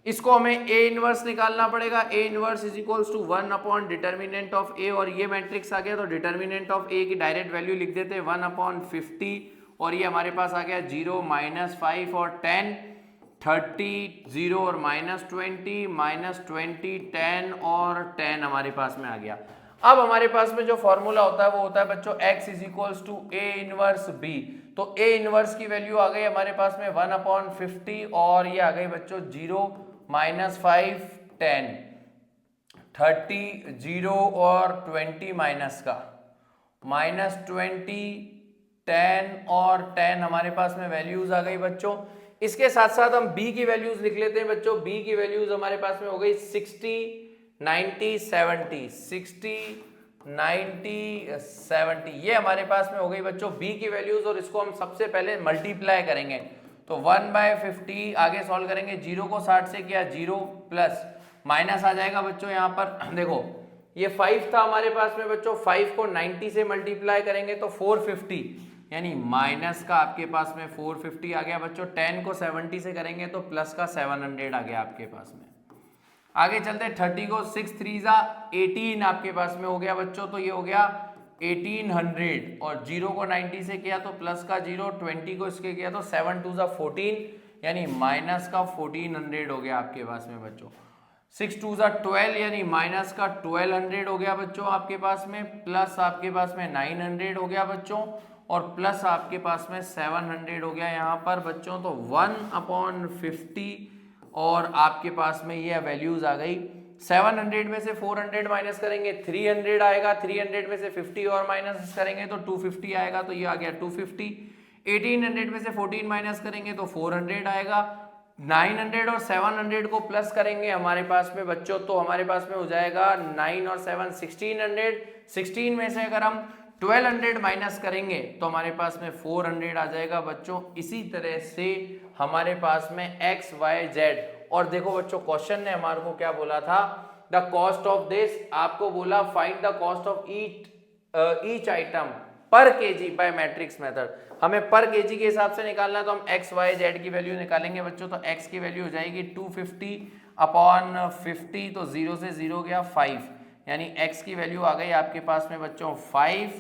इसको हमें ए इनवर्स निकालना पड़ेगा। A inverse is equals to 1 upon determinant of A, और ये मैट्रिक्स आ गया तो डिटर्मिनेंट ऑफ ए की डायरेक्ट वैल्यू लिख देते हैं 1/50, और ये हमारे पास आ गया 0, -5 और 10, 30, 0 और -20, -20, 10 और 10 हमारे पास में आ गया। अब हमारे पास में जो फॉर्मूला होता है वो होता है बच्चों x is equals to A inverse B. तो a इनवर्स की वैल्यू आ गई हमारे पास में 1/50, और ये आ गई बच्चों 0, -5, 10, 30, 0 और 20 माइनस का, -20, 10 और 10 हमारे पास में वैल्यूज आ गई बच्चों। इसके साथ साथ हम b की वैल्यूज लिख लेते हैं बच्चों। b की वैल्यूज हमारे पास में हो गई 60, 90, 70, 60, 90, 70, ये हमारे पास में हो गई बच्चों b की वैल्यूज, और इसको हम सबसे पहले मल्टीप्लाई करेंगे तो 1/50 आगे सॉल्व करेंगे। 0 को 60 से किया 0, प्लस माइनस आ जाएगा बच्चों यहाँ पर। देखो ये 5 था हमारे पास में बच्चों, 5 को 90 से मल्टीप्लाई करेंगे तो 450, यानी माइनस का आपके पास में 450 आ गया बच्चों। 10 को 70 से करेंगे तो प्लस का 700 आ गया आपके पास में। आगे चलते हैं, 30 को 6 3 18 आपके पास में हो गया बच्चों, तो ये हो गया 1800, और 0 को 90 से किया तो प्लस का 0, 20 को इसके किया तो 7 2 14, यानी माइनस का 1400 हो गया आपके पास में बच्चों। 6 2 12, यानी माइनस का 1200 हो गया बच्चों आपके पास में, प्लस आपके पास में 900 हो गया बच्चों, और प्लस आपके पास में 700 हो गया यहाँ पर बच्चों। तो 1/50, और आपके पास में ये वैल्यूज आ गई। 700 में से 400 माइनस करेंगे 300 आएगा, 300 में से 50 और माइनस करेंगे तो 250 आएगा, तो ये आ गया 250। 1800 में से 14 माइनस करेंगे तो 400 आएगा। 900 और 700 को प्लस करेंगे हमारे पास में बच्चों, तो हमारे पास में हो जाएगा 9 और 7 1600। 16 में से अगर हम 1200 माइनस करेंगे तो हमारे पास में 400 आ जाएगा बच्चों। इसी तरह से हमारे पास में x, y, z, और देखो बच्चों क्वेश्चन ने हमारे को क्या बोला था, द कॉस्ट ऑफ दिस, आपको बोला find the cost of each item पर केजी बाय मैट्रिक्स मेथड। हमें पर केजी के हिसाब से निकालना है, तो हम x, y, z की वैल्यू निकालेंगे बच्चों। तो x की वैल्यू हो जाएगी 250/50, तो 0 से 0 गया 5, यानी x की वैल्यू आ गई आपके पास में बच्चों 5,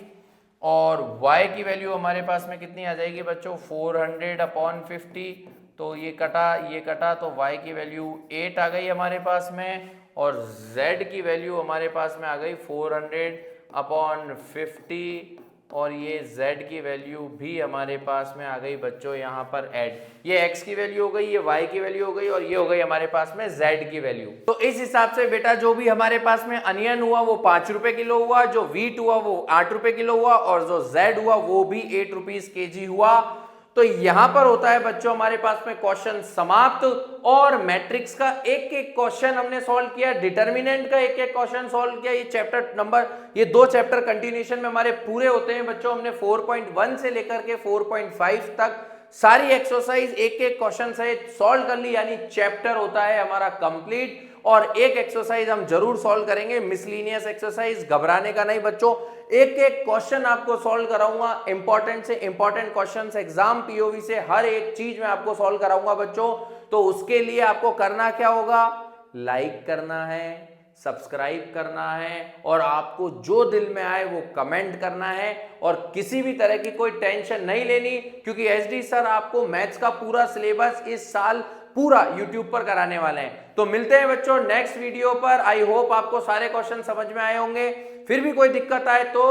और y की वैल्यू हमारे पास में कितनी आ जाएगी बच्चों 400/50, तो ये कटा तो y की वैल्यू 8 आ गई हमारे पास में, और z की वैल्यू हमारे पास में आ गई 400/50, और ये z की वैल्यू भी हमारे पास में आ गई बच्चों यहाँ पर ऐड। ये x की वैल्यू हो गई, ये y की वैल्यू हो गई, और ये हो गई हमारे पास में z की वैल्यू। तो इस हिसाब से बेटा जो भी हमारे पास में अनियन हुआ वो 5 रुपए किलो हुआ, जो वीट हुआ वो 8 रुपए किलो हुआ, और जो z हुआ वो भी 8 रुपीज केजी हुआ। तो यहां पर होता है बच्चों हमारे पास में क्वेश्चन समाप्त, और मैट्रिक्स का एक एक क्वेश्चन हमने सॉल्व किया, डिटर्मिनेंट का एक एक क्वेश्चन सॉल्व किया। ये चैप्टर नंबर, ये 2 चैप्टर कंटिन्यूएशन में हमारे पूरे होते हैं बच्चों। हमने 4.1 से लेकर के 4.5 तक सारी एक्सरसाइज एक एक क्वेश्चन से सॉल्व कर ली, यानी चैप्टर होता है हमारा कंप्लीट। और एक एक्सरसाइज हम जरूर सॉल्व करेंगे, मिसलिनियस एक्सरसाइज, घबराने का नहीं बच्चों। एक एक क्वेश्चन आपको सॉल्व कराऊंगा, इंपॉर्टेंट से इंपॉर्टेंट क्वेश्चंस, एग्जाम पीओवी से हर एक चीज में आपको सॉल्व कराऊंगा बच्चों। तो उसके लिए आपको करना क्या होगा, लाइक करना है, सब्सक्राइब करना है और आपको जो दिल में आए वो कमेंट करना है और किसी भी तरह की कोई टेंशन नहीं लेनी, क्योंकि एसडी सर आपको मैथ्स का पूरा सिलेबस इस साल पूरा यूट्यूब पर कराने वाले हैं। तो मिलते हैं बच्चों नेक्स्ट वीडियो पर। आई होप आपको सारे क्वेश्चन समझ में आए होंगे। फिर भी कोई दिक्कत आए तो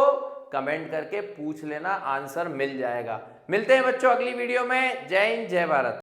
कमेंट करके पूछ लेना, आंसर मिल जाएगा। मिलते हैं बच्चों अगली वीडियो में। जय हिंद, जय भारत।